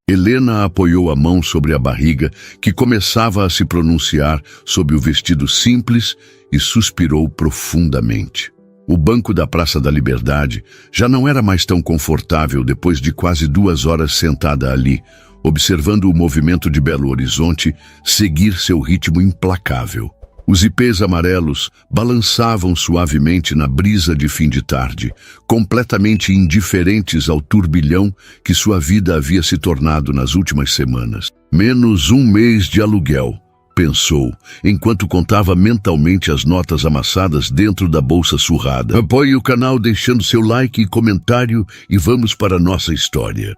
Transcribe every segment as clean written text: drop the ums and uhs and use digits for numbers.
Helena apoiou a mão sobre a barriga, que começava a se pronunciar sob o vestido simples, e suspirou profundamente. O banco da Praça da Liberdade já não era mais tão confortável depois de quase 2 horas sentada ali, observando o movimento de Belo Horizonte seguir seu ritmo implacável. Os ipês amarelos balançavam suavemente na brisa de fim de tarde, completamente indiferentes ao turbilhão que sua vida havia se tornado nas últimas semanas. Menos 1 mês de aluguel, pensou, enquanto contava mentalmente as notas amassadas dentro da bolsa surrada. Apoie o canal deixando seu like e comentário e vamos para a nossa história.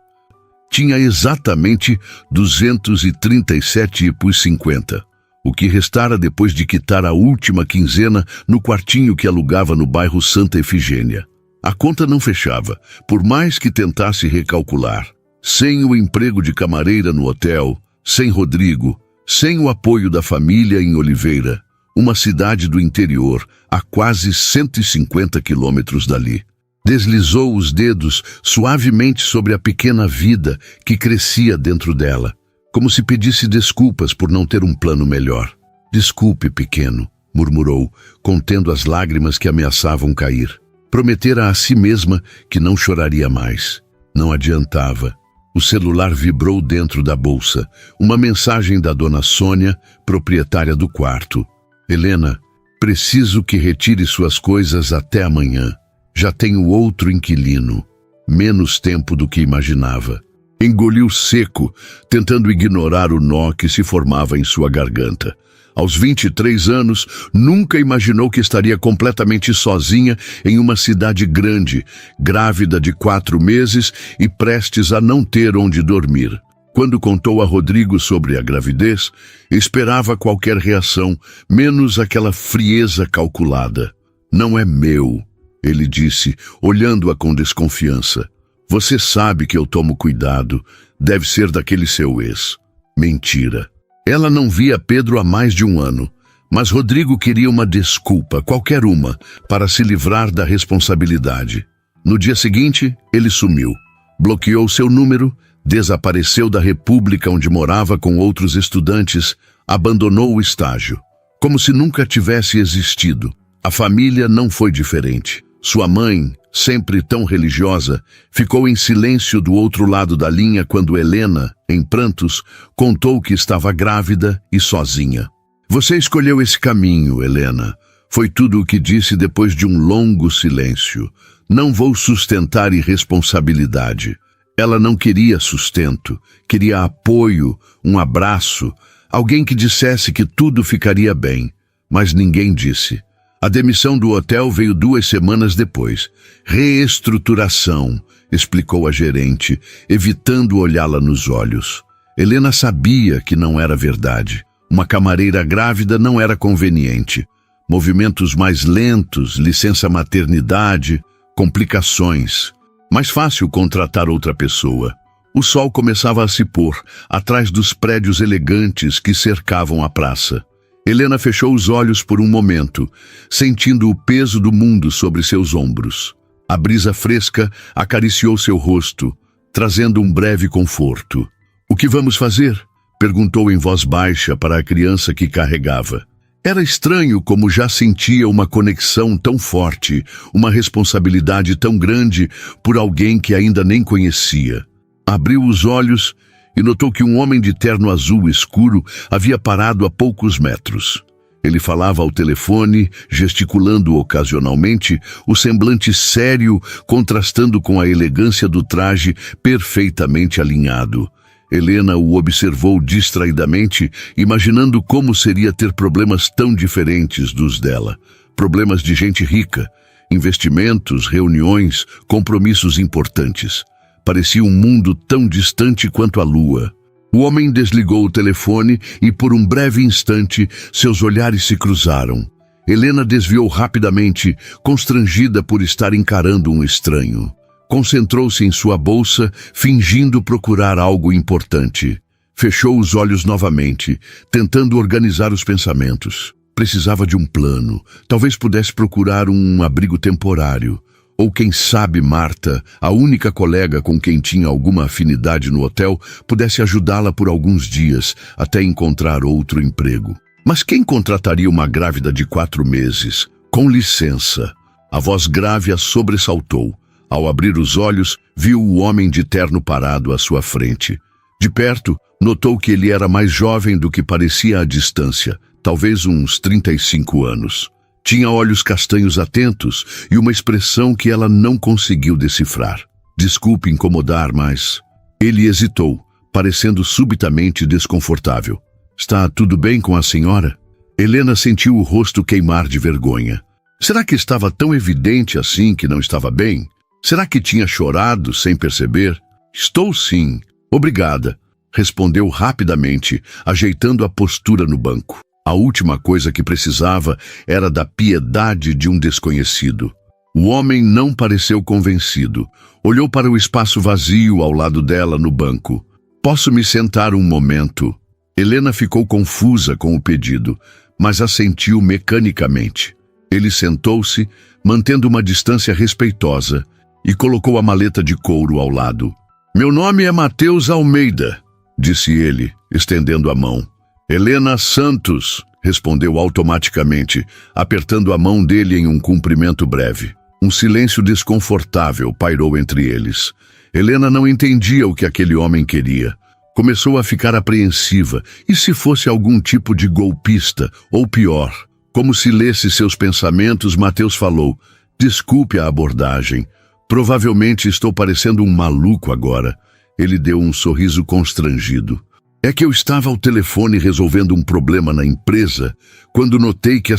Tinha exatamente 237,50. O que restara depois de quitar a última quinzena no quartinho que alugava no bairro Santa Efigênia. A conta não fechava, por mais que tentasse recalcular. Sem o emprego de camareira no hotel, sem Rodrigo, sem o apoio da família em Oliveira, uma cidade do interior, a quase 150 quilômetros dali. Deslizou os dedos suavemente sobre a pequena vida que crescia dentro dela, como se pedisse desculpas por não ter um plano melhor. Desculpe, pequeno, murmurou, contendo as lágrimas que ameaçavam cair. Prometera a si mesma que não choraria mais. Não adiantava. O celular vibrou dentro da bolsa. Uma mensagem da dona Sônia, proprietária do quarto. Helena, preciso que retire suas coisas até amanhã. Já tenho outro inquilino. Menos tempo do que imaginava. Engoliu seco, tentando ignorar o nó que se formava em sua garganta. Aos 23 anos, nunca imaginou que estaria completamente sozinha em uma cidade grande, grávida de 4 meses e prestes a não ter onde dormir. Quando contou a Rodrigo sobre a gravidez, esperava qualquer reação, menos aquela frieza calculada. Não é meu, ele disse, olhando-a com desconfiança. Você sabe que eu tomo cuidado, deve ser daquele seu ex. Mentira. Ela não via Pedro há mais de 1 ano, mas Rodrigo queria uma desculpa, qualquer uma, para se livrar da responsabilidade. No dia seguinte, ele sumiu. Bloqueou seu número, desapareceu da república onde morava com outros estudantes, abandonou o estágio. Como se nunca tivesse existido. A família não foi diferente. Sua mãe, sempre tão religiosa, ficou em silêncio do outro lado da linha quando Helena, em prantos, contou que estava grávida e sozinha. Você escolheu esse caminho, Helena. Foi tudo o que disse depois de um longo silêncio. Não vou sustentar irresponsabilidade. Ela não queria sustento, queria apoio, um abraço, alguém que dissesse que tudo ficaria bem, mas ninguém disse. A demissão do hotel veio 2 semanas depois. Reestruturação, explicou a gerente, evitando olhá-la nos olhos. Helena sabia que não era verdade. Uma camareira grávida não era conveniente. Movimentos mais lentos, licença maternidade, complicações. Mais fácil contratar outra pessoa. O sol começava a se pôr, atrás dos prédios elegantes que cercavam a praça. Helena fechou os olhos por um momento, sentindo o peso do mundo sobre seus ombros. A brisa fresca acariciou seu rosto, trazendo um breve conforto. O que vamos fazer? Perguntou em voz baixa para a criança que carregava. Era estranho como já sentia uma conexão tão forte, uma responsabilidade tão grande por alguém que ainda nem conhecia. Abriu os olhos e notou que um homem de terno azul escuro havia parado a poucos metros. Ele falava ao telefone, gesticulando ocasionalmente, o semblante sério contrastando com a elegância do traje perfeitamente alinhado. Helena o observou distraidamente, imaginando como seria ter problemas tão diferentes dos dela. Problemas de gente rica, investimentos, reuniões, compromissos importantes. Parecia um mundo tão distante quanto a lua. O homem desligou o telefone e, por um breve instante, seus olhares se cruzaram. Helena desviou rapidamente, constrangida por estar encarando um estranho. Concentrou-se em sua bolsa, fingindo procurar algo importante. Fechou os olhos novamente, tentando organizar os pensamentos. Precisava de um plano. Talvez pudesse procurar um abrigo temporário. Ou quem sabe Marta, a única colega com quem tinha alguma afinidade no hotel, pudesse ajudá-la por alguns dias até encontrar outro emprego. Mas quem contrataria uma grávida de 4 meses? Com licença. A voz grave a sobressaltou. Ao abrir os olhos, viu o homem de terno parado à sua frente. De perto, notou que ele era mais jovem do que parecia à distância, talvez uns 35 anos. Tinha olhos castanhos atentos e uma expressão que ela não conseguiu decifrar. Desculpe incomodar, mas... Ele hesitou, parecendo subitamente desconfortável. Está tudo bem com a senhora? Helena sentiu o rosto queimar de vergonha. Será que estava tão evidente assim que não estava bem? Será que tinha chorado sem perceber? Estou sim. Obrigada, respondeu rapidamente, ajeitando a postura no banco. A última coisa que precisava era da piedade de um desconhecido. O homem não pareceu convencido. Olhou para o espaço vazio ao lado dela no banco. Posso me sentar um momento? Helena ficou confusa com o pedido, mas assentiu mecanicamente. Ele sentou-se, mantendo uma distância respeitosa, e colocou a maleta de couro ao lado. Meu nome é Matheus Almeida, disse ele, estendendo a mão. Helena Santos, respondeu automaticamente, apertando a mão dele em um cumprimento breve. Um silêncio desconfortável pairou entre eles. Helena não entendia o que aquele homem queria. Começou a ficar apreensiva. E se fosse algum tipo de golpista, ou pior? Como se lesse seus pensamentos, Matheus falou. Desculpe a abordagem. Provavelmente estou parecendo um maluco agora. Ele deu um sorriso constrangido. É que eu estava ao telefone resolvendo um problema na empresa, quando notei que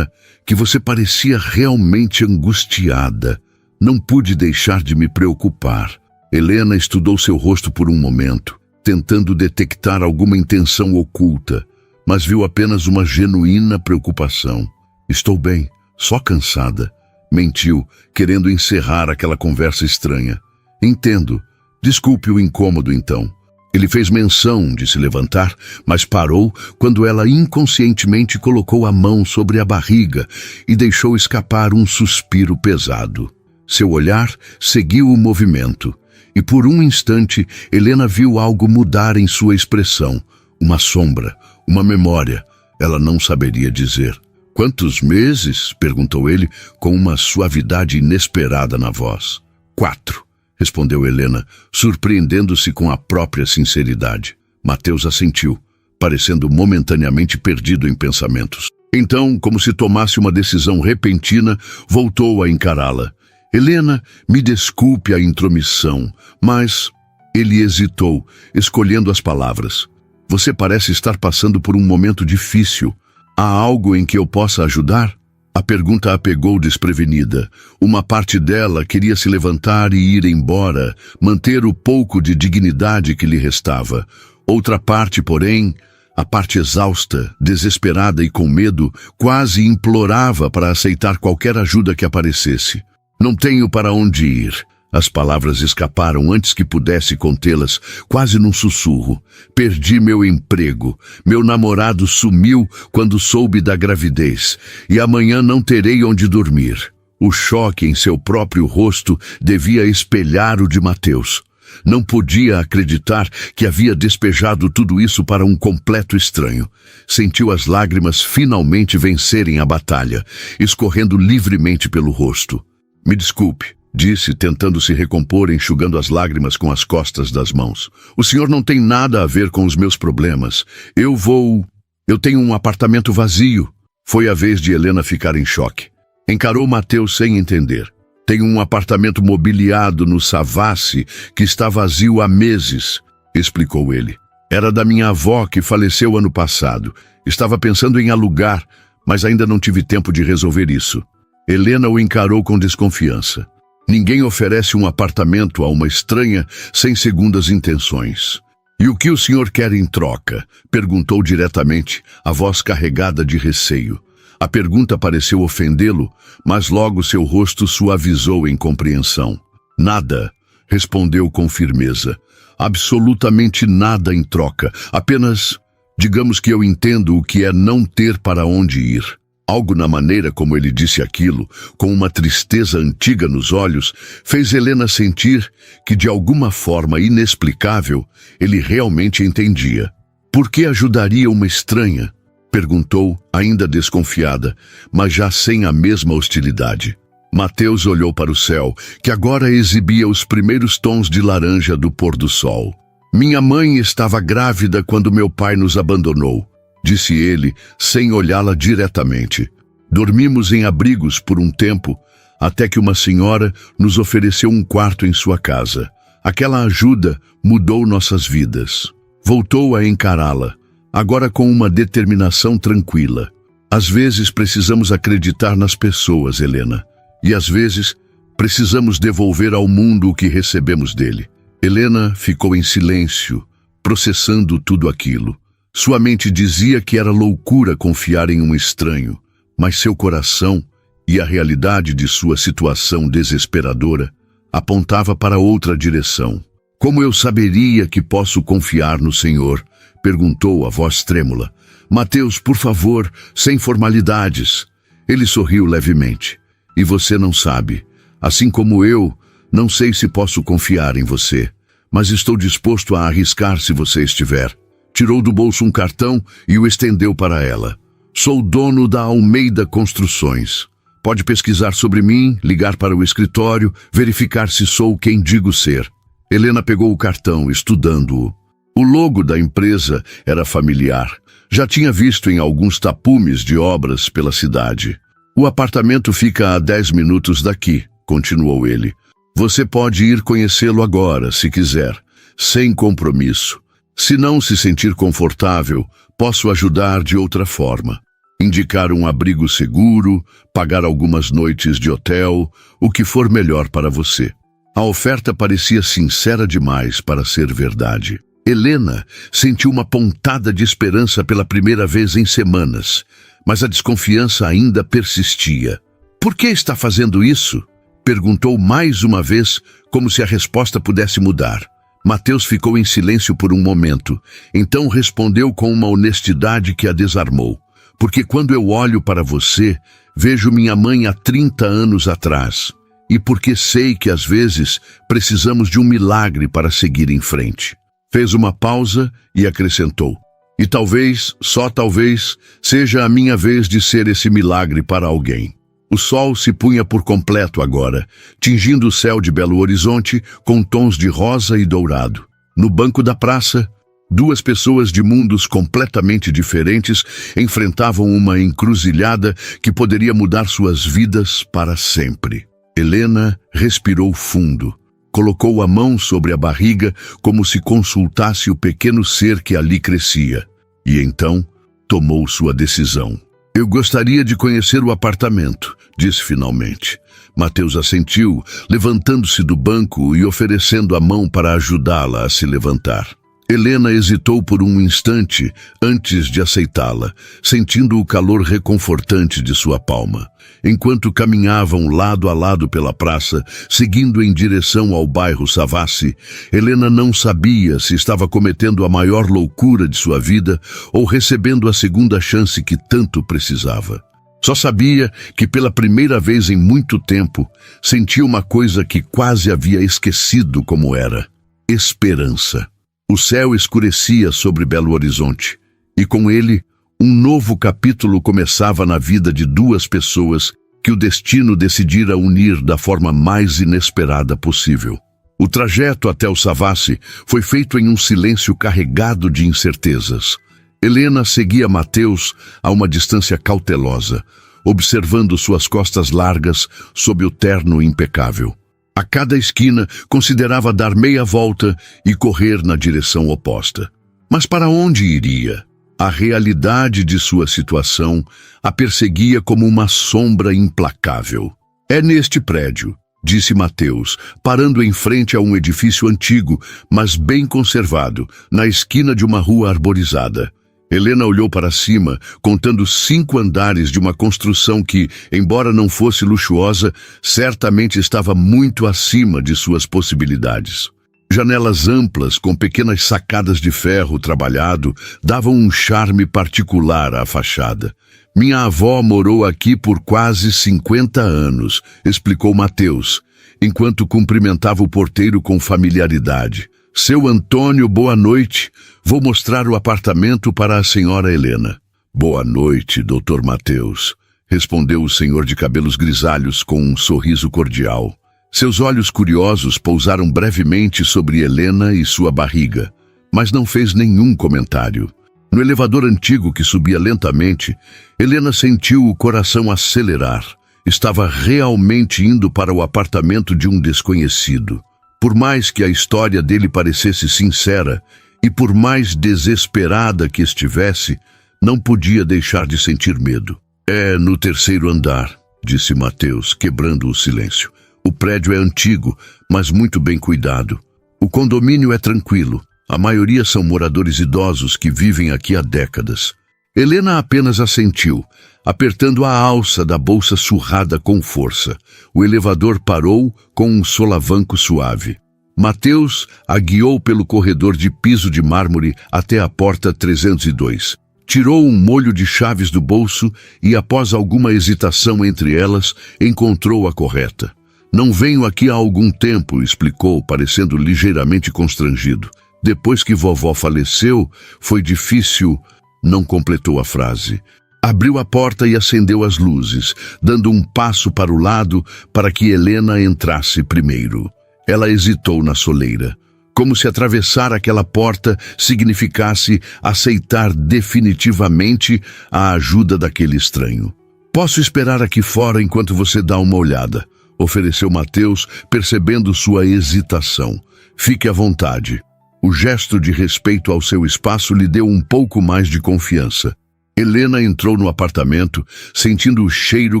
que você parecia realmente angustiada. Não pude deixar de me preocupar. Helena estudou seu rosto por um momento, tentando detectar alguma intenção oculta, mas viu apenas uma genuína preocupação. Estou bem, só cansada. Mentiu, querendo encerrar aquela conversa estranha. Entendo. Desculpe o incômodo então. Ele fez menção de se levantar, mas parou quando ela inconscientemente colocou a mão sobre a barriga e deixou escapar um suspiro pesado. Seu olhar seguiu o movimento, e por um instante Helena viu algo mudar em sua expressão. Uma sombra, uma memória. Ela não saberia dizer. Quantos meses? Perguntou ele com uma suavidade inesperada na voz. 4. Respondeu Helena, surpreendendo-se com a própria sinceridade. Matheus assentiu, parecendo momentaneamente perdido em pensamentos. Então, como se tomasse uma decisão repentina, voltou a encará-la. Helena, me desculpe a intromissão, mas... Ele hesitou, escolhendo as palavras. Você parece estar passando por um momento difícil. Há algo em que eu possa ajudar? A pergunta a pegou desprevenida. Uma parte dela queria se levantar e ir embora, manter o pouco de dignidade que lhe restava. Outra parte, porém, a parte exausta, desesperada e com medo, quase implorava para aceitar qualquer ajuda que aparecesse. Não tenho para onde ir. As palavras escaparam antes que pudesse contê-las, quase num sussurro. Perdi meu emprego. Meu namorado sumiu quando soube da gravidez. E amanhã não terei onde dormir. O choque em seu próprio rosto devia espelhar o de Matheus. Não podia acreditar que havia despejado tudo isso para um completo estranho. Sentiu as lágrimas finalmente vencerem a batalha, escorrendo livremente pelo rosto. Me desculpe, disse, tentando se recompor, enxugando as lágrimas com as costas das mãos. O senhor não tem nada a ver com os meus problemas. Eu tenho um apartamento vazio. Foi a vez de Helena ficar em choque. Encarou Matheus sem entender. Tenho um apartamento mobiliado no Savassi que está vazio há meses, explicou ele. Era da minha avó que faleceu ano passado. Estava pensando em alugar, mas ainda não tive tempo de resolver isso. Helena o encarou com desconfiança. Ninguém oferece um apartamento a uma estranha sem segundas intenções. E o que o senhor quer em troca? Perguntou diretamente, a voz carregada de receio. A pergunta pareceu ofendê-lo, mas logo seu rosto suavizou em compreensão. Nada, respondeu com firmeza. Absolutamente nada em troca. Apenas, digamos que eu entendo o que é não ter para onde ir. Algo na maneira como ele disse aquilo, com uma tristeza antiga nos olhos, fez Helena sentir que, de alguma forma inexplicável, ele realmente entendia. Por que ajudaria uma estranha? Perguntou, ainda desconfiada, mas já sem a mesma hostilidade. Mateus olhou para o céu, que agora exibia os primeiros tons de laranja do pôr do sol. Minha mãe estava grávida quando meu pai nos abandonou, disse ele, sem olhá-la diretamente. Dormimos em abrigos por um tempo, até que uma senhora nos ofereceu um quarto em sua casa. Aquela ajuda mudou nossas vidas. Voltou a encará-la, agora com uma determinação tranquila. Às vezes precisamos acreditar nas pessoas, Helena, e às vezes precisamos devolver ao mundo o que recebemos dele. Helena ficou em silêncio, processando tudo aquilo. Sua mente dizia que era loucura confiar em um estranho, mas seu coração e a realidade de sua situação desesperadora apontava para outra direção. Como eu saberia que posso confiar no Senhor? Perguntou a voz trêmula. Mateus, por favor, sem formalidades. Ele sorriu levemente. E você não sabe. Assim como eu, não sei se posso confiar em você, mas estou disposto a arriscar se você estiver. Tirou do bolso um cartão e o estendeu para ela. Sou dono da Almeida Construções. Pode pesquisar sobre mim, ligar para o escritório, verificar se sou quem digo ser. Helena pegou o cartão, estudando-o. O logo da empresa era familiar. Já tinha visto em alguns tapumes de obras pela cidade. O apartamento fica a 10 minutos daqui, continuou ele. Você pode ir conhecê-lo agora, se quiser, sem compromisso. Se não se sentir confortável, posso ajudar de outra forma. Indicar um abrigo seguro, pagar algumas noites de hotel, o que for melhor para você. A oferta parecia sincera demais para ser verdade. Helena sentiu uma pontada de esperança pela primeira vez em semanas, mas a desconfiança ainda persistia. Por que está fazendo isso? Perguntou mais uma vez, como se a resposta pudesse mudar. Mateus ficou em silêncio por um momento, então respondeu com uma honestidade que a desarmou. Porque quando eu olho para você, vejo minha mãe há 30 anos atrás. E porque sei que às vezes precisamos de um milagre para seguir em frente. Fez uma pausa e acrescentou. E talvez, só talvez, seja a minha vez de ser esse milagre para alguém. O sol se punha por completo agora, tingindo o céu de Belo Horizonte com tons de rosa e dourado. No banco da praça, duas pessoas de mundos completamente diferentes enfrentavam uma encruzilhada que poderia mudar suas vidas para sempre. Helena respirou fundo. Colocou a mão sobre a barriga como se consultasse o pequeno ser que ali crescia. E então tomou sua decisão. Eu gostaria de conhecer o apartamento, disse finalmente. Mateus assentiu, levantando-se do banco e oferecendo a mão para ajudá-la a se levantar. Helena hesitou por um instante antes de aceitá-la, sentindo o calor reconfortante de sua palma. Enquanto caminhavam lado a lado pela praça, seguindo em direção ao bairro Savassi, Helena não sabia se estava cometendo a maior loucura de sua vida ou recebendo a segunda chance que tanto precisava. Só sabia que pela primeira vez em muito tempo, sentia uma coisa que quase havia esquecido como era: esperança. O céu escurecia sobre Belo Horizonte, e com ele, um novo capítulo começava na vida de duas pessoas que o destino decidira unir da forma mais inesperada possível. O trajeto até o Savassi foi feito em um silêncio carregado de incertezas. Helena seguia Mateus a uma distância cautelosa, observando suas costas largas sob o terno impecável. A cada esquina, considerava dar meia volta e correr na direção oposta. Mas para onde iria? A realidade de sua situação a perseguia como uma sombra implacável. É neste prédio, disse Mateus, parando em frente a um edifício antigo, mas bem conservado, na esquina de uma rua arborizada. Helena olhou para cima, contando 5 andares de uma construção que, embora não fosse luxuosa, certamente estava muito acima de suas possibilidades. Janelas amplas, com pequenas sacadas de ferro trabalhado, davam um charme particular à fachada. Minha avó morou aqui por quase 50 anos, explicou Mateus, enquanto cumprimentava o porteiro com familiaridade. Seu Antônio, boa noite. Vou mostrar o apartamento para a senhora Helena. Boa noite, doutor Mateus, respondeu o senhor de cabelos grisalhos com um sorriso cordial. Seus olhos curiosos pousaram brevemente sobre Helena e sua barriga, mas não fez nenhum comentário. No elevador antigo que subia lentamente, Helena sentiu o coração acelerar. Estava realmente indo para o apartamento de um desconhecido. Por mais que a história dele parecesse sincera, e por mais desesperada que estivesse, não podia deixar de sentir medo. É no 3º andar, disse Mateus, quebrando o silêncio. O prédio é antigo, mas muito bem cuidado. O condomínio é tranquilo. A maioria são moradores idosos que vivem aqui há décadas. Helena apenas assentiu, apertando a alça da bolsa surrada com força. O elevador parou com um solavanco suave. Mateus a guiou pelo corredor de piso de mármore até a porta 302. Tirou um molho de chaves do bolso e, após alguma hesitação entre elas, encontrou a correta. Não venho aqui há algum tempo, explicou, parecendo ligeiramente constrangido. Depois que vovó faleceu, foi difícil. Não completou a frase. Abriu a porta e acendeu as luzes, dando um passo para o lado para que Helena entrasse primeiro. Ela hesitou na soleira, como se atravessar aquela porta significasse aceitar definitivamente a ajuda daquele estranho. Posso esperar aqui fora enquanto você dá uma olhada, ofereceu Mateus, percebendo sua hesitação. Fique à vontade. O gesto de respeito ao seu espaço lhe deu um pouco mais de confiança. Helena entrou no apartamento, sentindo o cheiro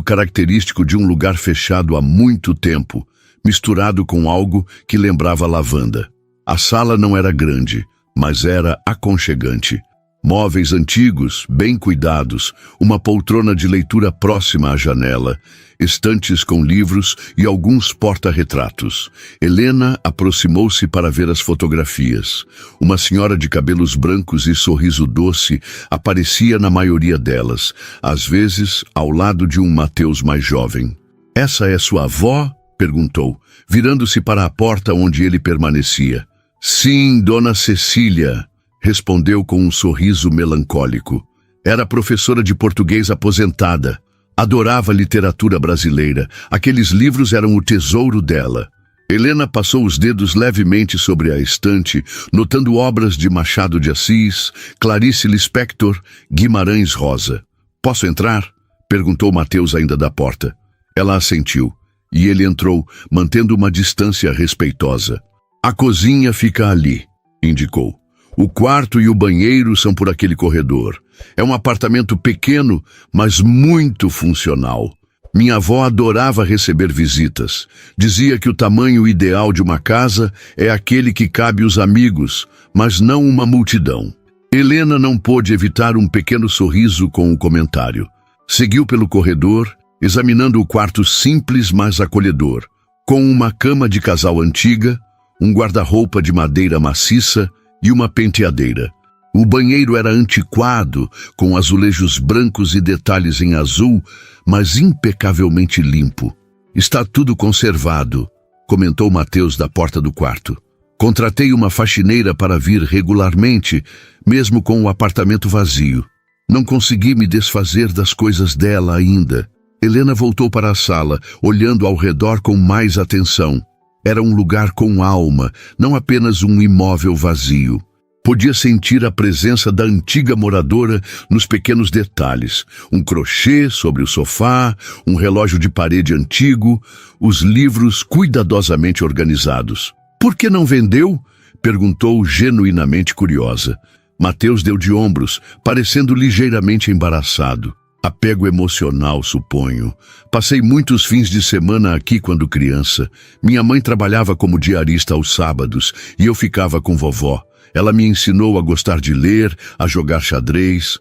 característico de um lugar fechado há muito tempo, misturado com algo que lembrava lavanda. A sala não era grande, mas era aconchegante. Móveis antigos, bem cuidados, uma poltrona de leitura próxima à janela, estantes com livros e alguns porta-retratos. Helena aproximou-se para ver as fotografias. Uma senhora de cabelos brancos e sorriso doce aparecia na maioria delas, às vezes ao lado de um Mateus mais jovem. Essa é sua avó? Perguntou, virando-se para a porta onde ele permanecia. Sim, dona Cecília, respondeu com um sorriso melancólico. Era professora de português aposentada. Adorava literatura brasileira. Aqueles livros eram o tesouro dela. Helena passou os dedos levemente sobre a estante, notando obras de Machado de Assis, Clarice Lispector, Guimarães Rosa. Posso entrar? Perguntou Mateus ainda da porta. Ela assentiu, e ele entrou, mantendo uma distância respeitosa. A cozinha fica ali, indicou. O quarto e o banheiro são por aquele corredor. É um apartamento pequeno, mas muito funcional. Minha avó adorava receber visitas. Dizia que o tamanho ideal de uma casa é aquele que cabe os amigos, mas não uma multidão. Helena não pôde evitar um pequeno sorriso com o comentário. Seguiu pelo corredor, examinando o quarto simples, mas acolhedor, com uma cama de casal antiga, um guarda-roupa de madeira maciça e uma penteadeira. O banheiro era antiquado, com azulejos brancos e detalhes em azul, mas impecavelmente limpo. Está tudo conservado, comentou Mateus da porta do quarto. Contratei uma faxineira para vir regularmente, mesmo com o apartamento vazio. Não consegui me desfazer das coisas dela ainda. Helena voltou para a sala, olhando ao redor com mais atenção. Era um lugar com alma, não apenas um imóvel vazio. Podia sentir a presença da antiga moradora nos pequenos detalhes. Um crochê sobre o sofá, um relógio de parede antigo, os livros cuidadosamente organizados. Por que não vendeu? Perguntou genuinamente curiosa. Mateus deu de ombros, parecendo ligeiramente embaraçado. Apego emocional, suponho. Passei muitos fins de semana aqui quando criança. Minha mãe trabalhava como diarista aos sábados e eu ficava com vovó. Ela me ensinou a gostar de ler, a jogar xadrez.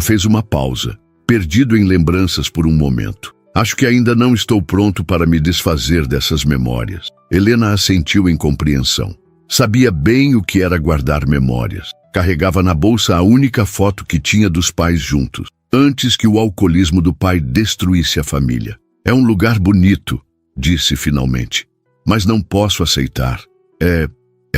Fez uma pausa, perdido em lembranças por um momento. Acho que ainda não estou pronto para me desfazer dessas memórias. Helena assentiu em compreensão. Sabia bem o que era guardar memórias. Carregava na bolsa a única foto que tinha dos pais juntos. antes que o alcoolismo do pai destruísse a família. É um lugar bonito, disse finalmente, mas não posso aceitar. É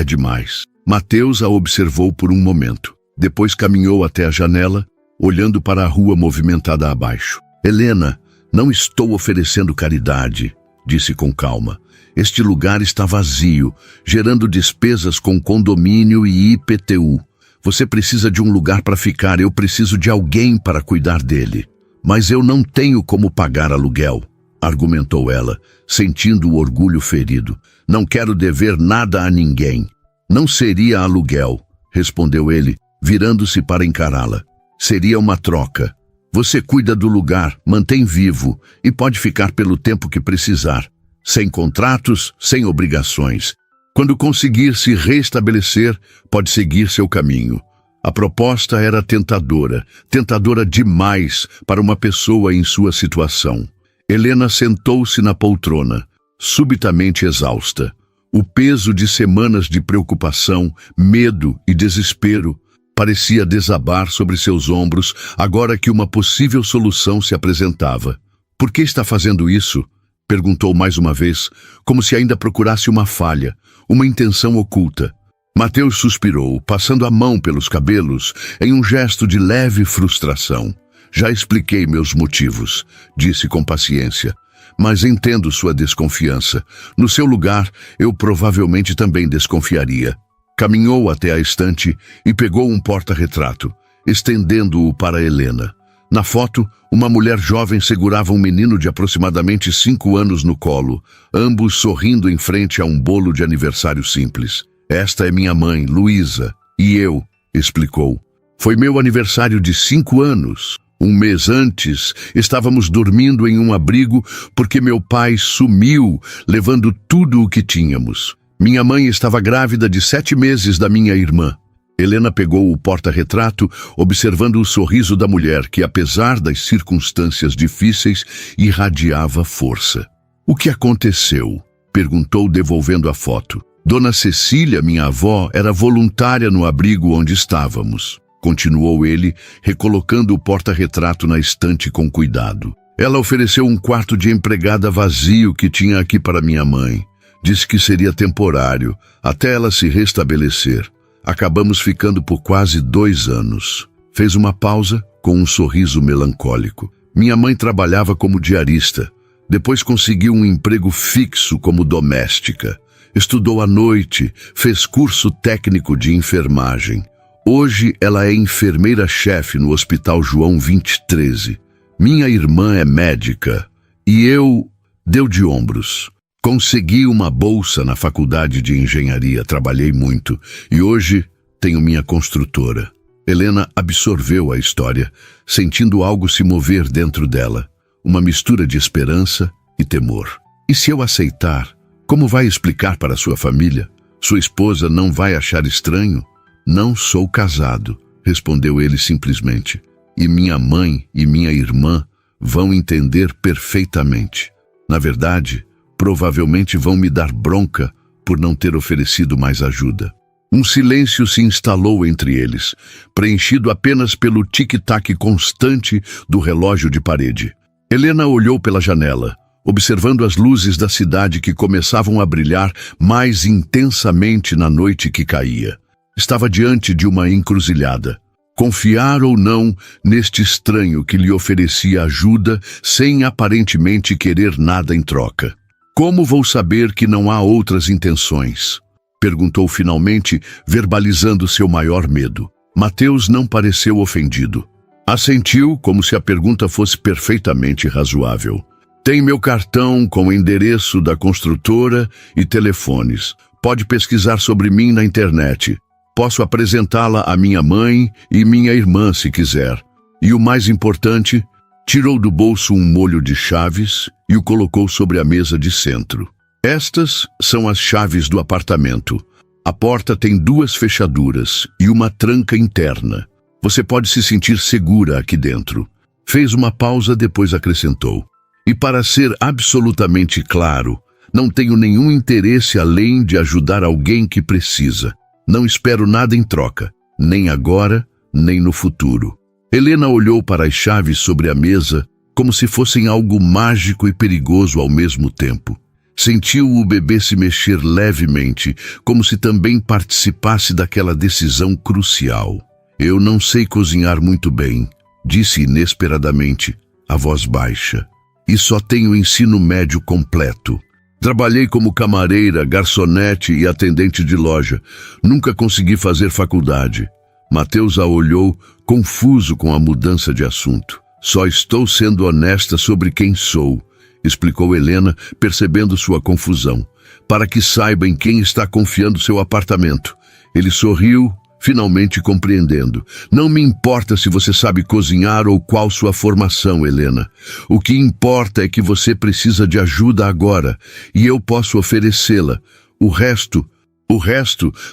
demais. Mateus a observou por um momento. Depois caminhou até a janela, olhando para a rua movimentada abaixo. Helena, não estou oferecendo caridade, disse com calma. Este lugar está vazio, gerando despesas com condomínio e IPTU. Você precisa de um lugar para ficar, eu preciso de alguém para cuidar dele. Mas eu não tenho como pagar aluguel, argumentou ela, sentindo o orgulho ferido. Não quero dever nada a ninguém. Não seria aluguel, respondeu ele, virando-se para encará-la. Seria uma troca. Você cuida do lugar, mantém vivo e pode ficar pelo tempo que precisar. Sem contratos, sem obrigações. Quando conseguir se restabelecer, pode seguir seu caminho. A proposta era tentadora demais para uma pessoa em sua situação. Helena sentou-se na poltrona, subitamente exausta. O peso de semanas de preocupação, medo e desespero parecia desabar sobre seus ombros agora que uma possível solução se apresentava. Por que está fazendo isso? Perguntou mais uma vez, como se ainda procurasse uma falha, uma intenção oculta. Mateus suspirou, passando a mão pelos cabelos, em um gesto de leve frustração. Já expliquei meus motivos, disse com paciência, mas entendo sua desconfiança. No seu lugar, eu provavelmente também desconfiaria. Caminhou até a estante e pegou um porta-retrato, estendendo-o para Helena. Na foto, uma mulher jovem segurava um menino de aproximadamente 5 anos no colo, ambos sorrindo em frente a um bolo de aniversário simples. Esta é minha mãe, Luísa, e eu, explicou. Foi meu aniversário de 5 anos. Um mês antes, estávamos dormindo em um abrigo porque meu pai sumiu, levando tudo o que tínhamos. Minha mãe estava grávida de 7 meses da minha irmã. Helena pegou o porta-retrato, observando o sorriso da mulher que, apesar das circunstâncias difíceis, irradiava força. O que aconteceu? Perguntou, devolvendo a foto. Dona Cecília, minha avó, era voluntária no abrigo onde estávamos. Continuou ele, recolocando o porta-retrato na estante com cuidado. Ela ofereceu um quarto de empregada vazio que tinha aqui para minha mãe. Disse que seria temporário, até ela se restabelecer. Acabamos ficando por quase 2 anos. Fez uma pausa, com um sorriso melancólico. Minha mãe trabalhava como diarista. Depois conseguiu um emprego fixo como doméstica. Estudou à noite, fez curso técnico de enfermagem. Hoje ela é enfermeira-chefe no Hospital João 2013. Minha irmã é médica. E eu... Deu de ombros. Consegui uma bolsa na faculdade de engenharia, trabalhei muito, e hoje tenho minha construtora. Helena absorveu a história, sentindo algo se mover dentro dela, uma mistura de esperança e temor. E se eu aceitar, como vai explicar para sua família? Sua esposa não vai achar estranho? Não sou casado, respondeu ele simplesmente. E minha mãe e minha irmã vão entender perfeitamente. Na verdade, provavelmente vão me dar bronca por não ter oferecido mais ajuda. Um silêncio se instalou entre eles, preenchido apenas pelo tic-tac constante do relógio de parede. Helena olhou pela janela, observando as luzes da cidade que começavam a brilhar mais intensamente na noite que caía. Estava diante de uma encruzilhada. Confiar ou não neste estranho que lhe oferecia ajuda sem aparentemente querer nada em troca. Como vou saber que não há outras intenções? Perguntou finalmente, verbalizando seu maior medo. Mateus não pareceu ofendido. Assentiu como se a pergunta fosse perfeitamente razoável. Tem meu cartão com o endereço da construtora e telefones. Pode pesquisar sobre mim na internet. Posso apresentá-la à minha mãe e minha irmã se quiser. E o mais importante, tirou do bolso um molho de chaves e o colocou sobre a mesa de centro. Estas são as chaves do apartamento. A porta tem 2 fechaduras e uma tranca interna. Você pode se sentir segura aqui dentro. Fez uma pausa, depois acrescentou. E para ser absolutamente claro, não tenho nenhum interesse além de ajudar alguém que precisa. Não espero nada em troca, nem agora, nem no futuro. Helena olhou para as chaves sobre a mesa como se fossem algo mágico e perigoso ao mesmo tempo. Sentiu o bebê se mexer levemente, como se também participasse daquela decisão crucial. Eu não sei cozinhar muito bem, disse inesperadamente, a voz baixa. E só tenho ensino médio completo. Trabalhei como camareira, garçonete e atendente de loja. Nunca consegui fazer faculdade. Mateus a olhou, confuso com a mudança de assunto. Só estou sendo honesta sobre quem sou, explicou Helena, percebendo sua confusão. Para que saiba em quem está confiando seu apartamento. Ele sorriu, finalmente compreendendo. Não me importa se você sabe cozinhar ou qual sua formação, Helena. O que importa é que você precisa de ajuda agora, e eu posso oferecê-la. O resto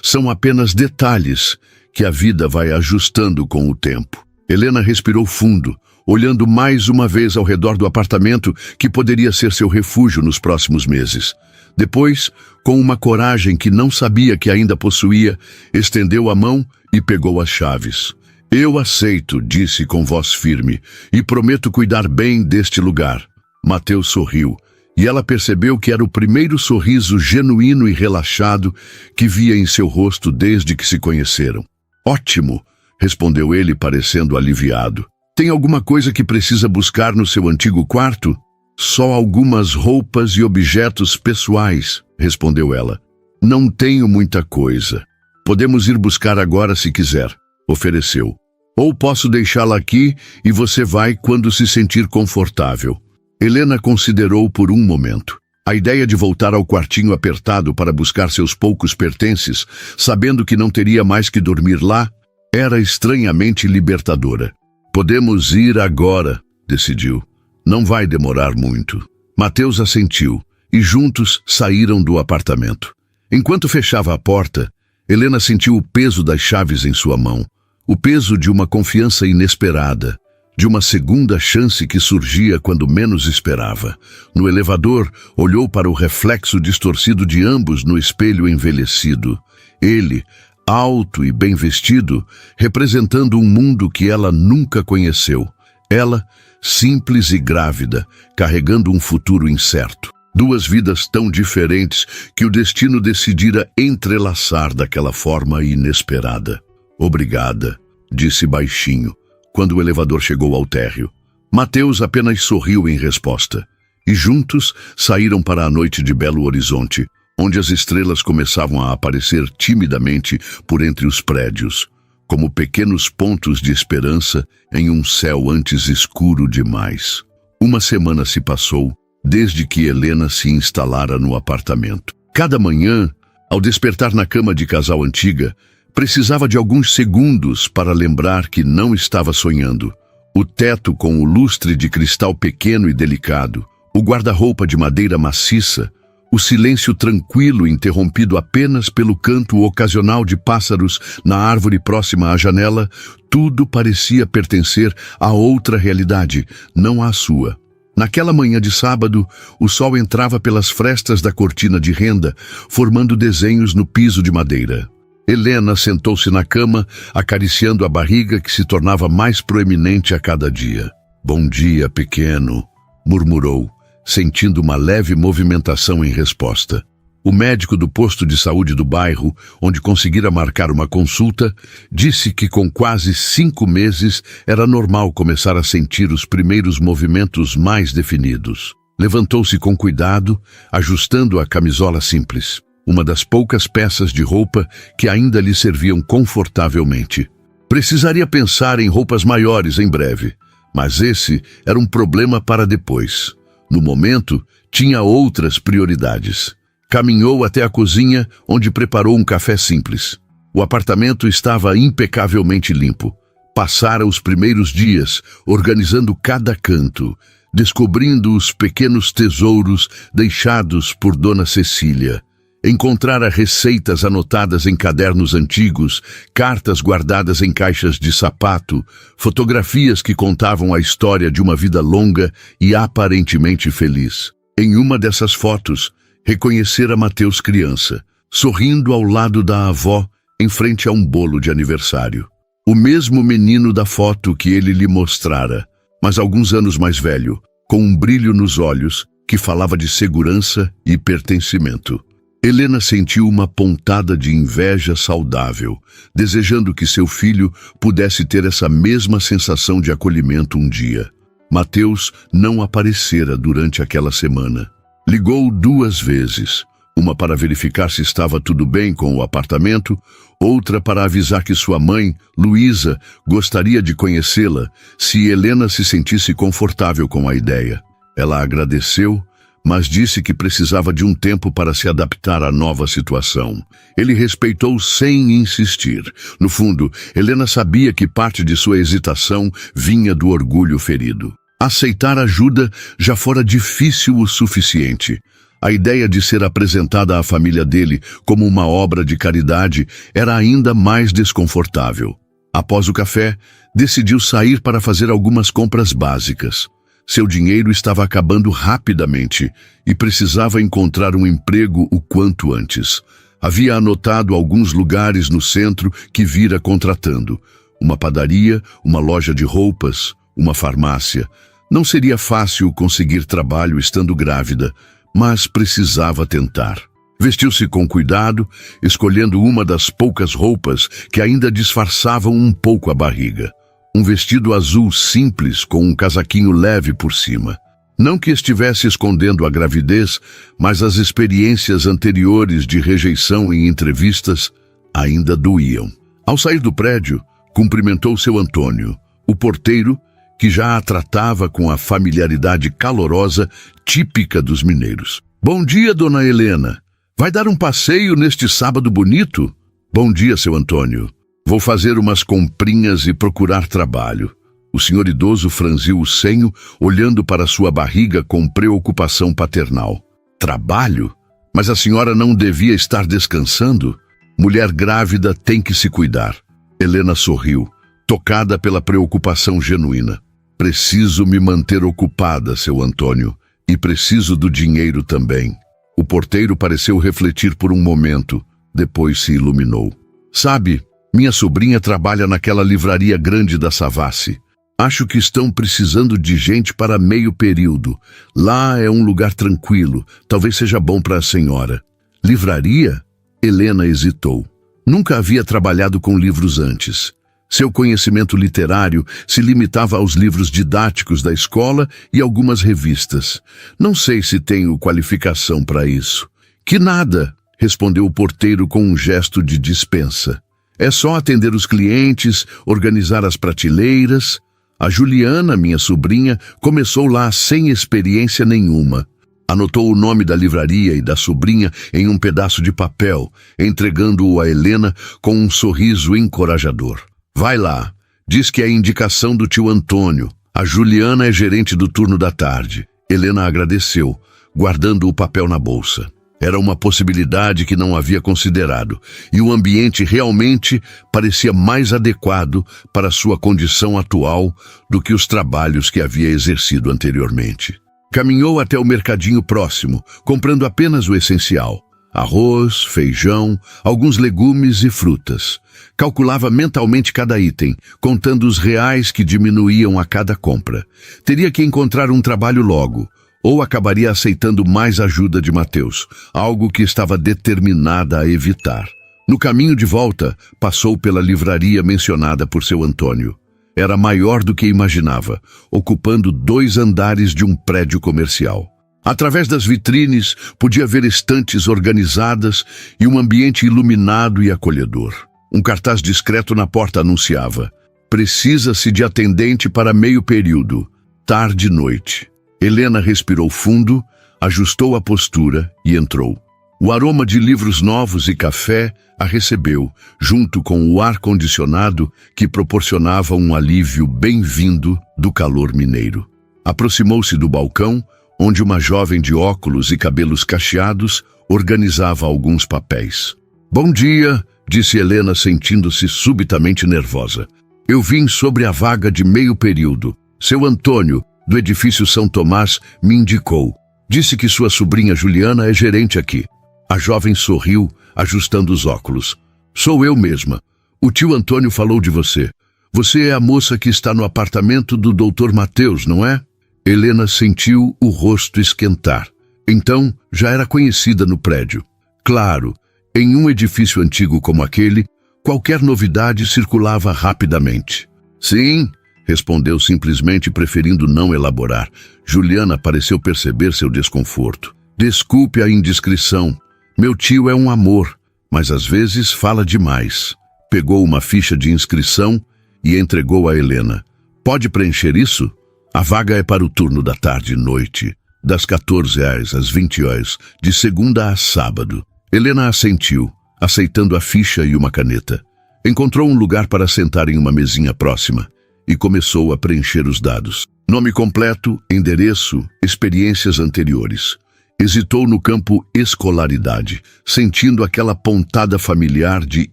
são apenas detalhes que a vida vai ajustando com o tempo. Helena respirou fundo, olhando mais uma vez ao redor do apartamento que poderia ser seu refúgio nos próximos meses. Depois, com uma coragem que não sabia que ainda possuía, estendeu a mão e pegou as chaves. Eu aceito, disse com voz firme, e prometo cuidar bem deste lugar. Mateus sorriu, e ela percebeu que era o primeiro sorriso genuíno e relaxado que via em seu rosto desde que se conheceram. Ótimo, respondeu ele, parecendo aliviado. Tem alguma coisa que precisa buscar no seu antigo quarto? Só algumas roupas e objetos pessoais, respondeu ela. Não tenho muita coisa. Podemos ir buscar agora se quiser, ofereceu. Ou posso deixá-la aqui e você vai quando se sentir confortável. Helena considerou por um momento. A ideia de voltar ao quartinho apertado para buscar seus poucos pertences, sabendo que não teria mais que dormir lá, era estranhamente libertadora. Podemos ir agora, decidiu. Não vai demorar muito. Mateus assentiu, e juntos saíram do apartamento. Enquanto fechava a porta, Helena sentiu o peso das chaves em sua mão, o peso de uma confiança inesperada, de uma segunda chance que surgia quando menos esperava. No elevador, olhou para o reflexo distorcido de ambos no espelho envelhecido. Ele, alto e bem vestido, representando um mundo que ela nunca conheceu. Ela, simples e grávida, carregando um futuro incerto. Duas vidas tão diferentes que o destino decidira entrelaçar daquela forma inesperada. Obrigada, disse baixinho, quando o elevador chegou ao térreo. Mateus apenas sorriu em resposta, e juntos saíram para a noite de Belo Horizonte, onde as estrelas começavam a aparecer timidamente por entre os prédios, como pequenos pontos de esperança em um céu antes escuro demais. Uma semana se passou desde que Helena se instalara no apartamento. Cada manhã, ao despertar na cama de casal antiga, precisava de alguns segundos para lembrar que não estava sonhando. O teto com o lustre de cristal pequeno e delicado, o guarda-roupa de madeira maciça, o silêncio tranquilo interrompido apenas pelo canto ocasional de pássaros na árvore próxima à janela, tudo parecia pertencer a outra realidade, não à sua. Naquela manhã de sábado, o sol entrava pelas frestas da cortina de renda, formando desenhos no piso de madeira. Helena sentou-se na cama, acariciando a barriga que se tornava mais proeminente a cada dia. "Bom dia, pequeno", murmurou, sentindo uma leve movimentação em resposta. O médico do posto de saúde do bairro, onde conseguira marcar uma consulta, disse que com quase 5 meses era normal começar a sentir os primeiros movimentos mais definidos. Levantou-se com cuidado, ajustando a camisola simples, uma das poucas peças de roupa que ainda lhe serviam confortavelmente. Precisaria pensar em roupas maiores em breve, mas esse era um problema para depois. No momento, tinha outras prioridades. Caminhou até a cozinha, onde preparou um café simples. O apartamento estava impecavelmente limpo. Passara os primeiros dias, organizando cada canto, descobrindo os pequenos tesouros deixados por Dona Cecília. Encontrara receitas anotadas em cadernos antigos, cartas guardadas em caixas de sapato, fotografias que contavam a história de uma vida longa e aparentemente feliz. Em uma dessas fotos, reconhecera Mateus criança, sorrindo ao lado da avó, em frente a um bolo de aniversário. O mesmo menino da foto que ele lhe mostrara, mas alguns anos mais velho, com um brilho nos olhos que falava de segurança e pertencimento. Helena sentiu uma pontada de inveja saudável, desejando que seu filho pudesse ter essa mesma sensação de acolhimento um dia. Mateus não aparecera durante aquela semana. Ligou 2 vezes, uma para verificar se estava tudo bem com o apartamento, outra para avisar que sua mãe, Luísa, gostaria de conhecê-la se Helena se sentisse confortável com a ideia. Ela agradeceu, mas disse que precisava de um tempo para se adaptar à nova situação. Ele respeitou sem insistir. No fundo, Helena sabia que parte de sua hesitação vinha do orgulho ferido. Aceitar ajuda já fora difícil o suficiente. A ideia de ser apresentada à família dele como uma obra de caridade era ainda mais desconfortável. Após o café, decidiu sair para fazer algumas compras básicas. Seu dinheiro estava acabando rapidamente e precisava encontrar um emprego o quanto antes. Havia anotado alguns lugares no centro que vira contratando. Uma padaria, uma loja de roupas, uma farmácia. Não seria fácil conseguir trabalho estando grávida, mas precisava tentar. Vestiu-se com cuidado, escolhendo uma das poucas roupas que ainda disfarçavam um pouco a barriga. Um vestido azul simples com um casaquinho leve por cima. Não que estivesse escondendo a gravidez, mas as experiências anteriores de rejeição em entrevistas ainda doíam. Ao sair do prédio, cumprimentou seu Antônio, o porteiro, que já a tratava com a familiaridade calorosa típica dos mineiros. Bom dia, dona Helena. Vai dar um passeio neste sábado bonito? Bom dia, seu Antônio. Vou fazer umas comprinhas e procurar trabalho. O senhor idoso franziu o senho, olhando para sua barriga com preocupação paternal. Trabalho? Mas a senhora não devia estar descansando? Mulher grávida tem que se cuidar. Helena sorriu, tocada pela preocupação genuína. Preciso me manter ocupada, seu Antônio, e preciso do dinheiro também. O porteiro pareceu refletir por um momento, depois se iluminou. Sabe, minha sobrinha trabalha naquela livraria grande da Savassi. Acho que estão precisando de gente para meio período. Lá é um lugar tranquilo, talvez seja bom para a senhora. Livraria? Helena hesitou. Nunca havia trabalhado com livros antes. Seu conhecimento literário se limitava aos livros didáticos da escola e algumas revistas. Não sei se tenho qualificação para isso. Que nada, respondeu o porteiro com um gesto de dispensa. É só atender os clientes, organizar as prateleiras. A Juliana, minha sobrinha, começou lá sem experiência nenhuma. Anotou o nome da livraria e da sobrinha em um pedaço de papel, entregando-o a Helena com um sorriso encorajador. Vai lá, diz que é indicação do tio Antônio. A Juliana é gerente do turno da tarde. Helena agradeceu, guardando o papel na bolsa. Era uma possibilidade que não havia considerado, e o ambiente realmente parecia mais adequado para sua condição atual do que os trabalhos que havia exercido anteriormente. Caminhou até o mercadinho próximo, comprando apenas o essencial. Arroz, feijão, alguns legumes e frutas. Calculava mentalmente cada item, contando os reais que diminuíam a cada compra. Teria que encontrar um trabalho logo, ou acabaria aceitando mais ajuda de Mateus, algo que estava determinada a evitar. No caminho de volta, passou pela livraria mencionada por seu Antônio. Era maior do que imaginava, ocupando 2 andares de um prédio comercial. Através das vitrines, podia ver estantes organizadas e um ambiente iluminado e acolhedor. Um cartaz discreto na porta anunciava: precisa-se de atendente para meio período, tarde e noite. Helena respirou fundo, ajustou a postura e entrou. O aroma de livros novos e café a recebeu, junto com o ar-condicionado que proporcionava um alívio bem-vindo do calor mineiro. Aproximou-se do balcão, onde uma jovem de óculos e cabelos cacheados organizava alguns papéis. Bom dia, disse Helena, sentindo-se subitamente nervosa. Eu vim sobre a vaga de meio período. Seu Antônio, do edifício São Tomás, me indicou. Disse que sua sobrinha Juliana é gerente aqui. A jovem sorriu, ajustando os óculos. Sou eu mesma. O tio Antônio falou de você. Você é a moça que está no apartamento do Dr. Mateus, não é? Helena sentiu o rosto esquentar. Então, já era conhecida no prédio. Claro, em um edifício antigo como aquele, qualquer novidade circulava rapidamente. Sim, respondeu simplesmente, preferindo não elaborar. Juliana pareceu perceber seu desconforto. Desculpe a indiscrição. Meu tio é um amor, mas às vezes fala demais. Pegou uma ficha de inscrição e entregou a Helena. Pode preencher isso? A vaga é para o turno da tarde e noite, das 14 às 20 horas, de segunda a sábado. Helena assentiu, aceitando a ficha e uma caneta. Encontrou um lugar para sentar em uma mesinha próxima e começou a preencher os dados. Nome completo, endereço, experiências anteriores. Hesitou no campo escolaridade, sentindo aquela pontada familiar de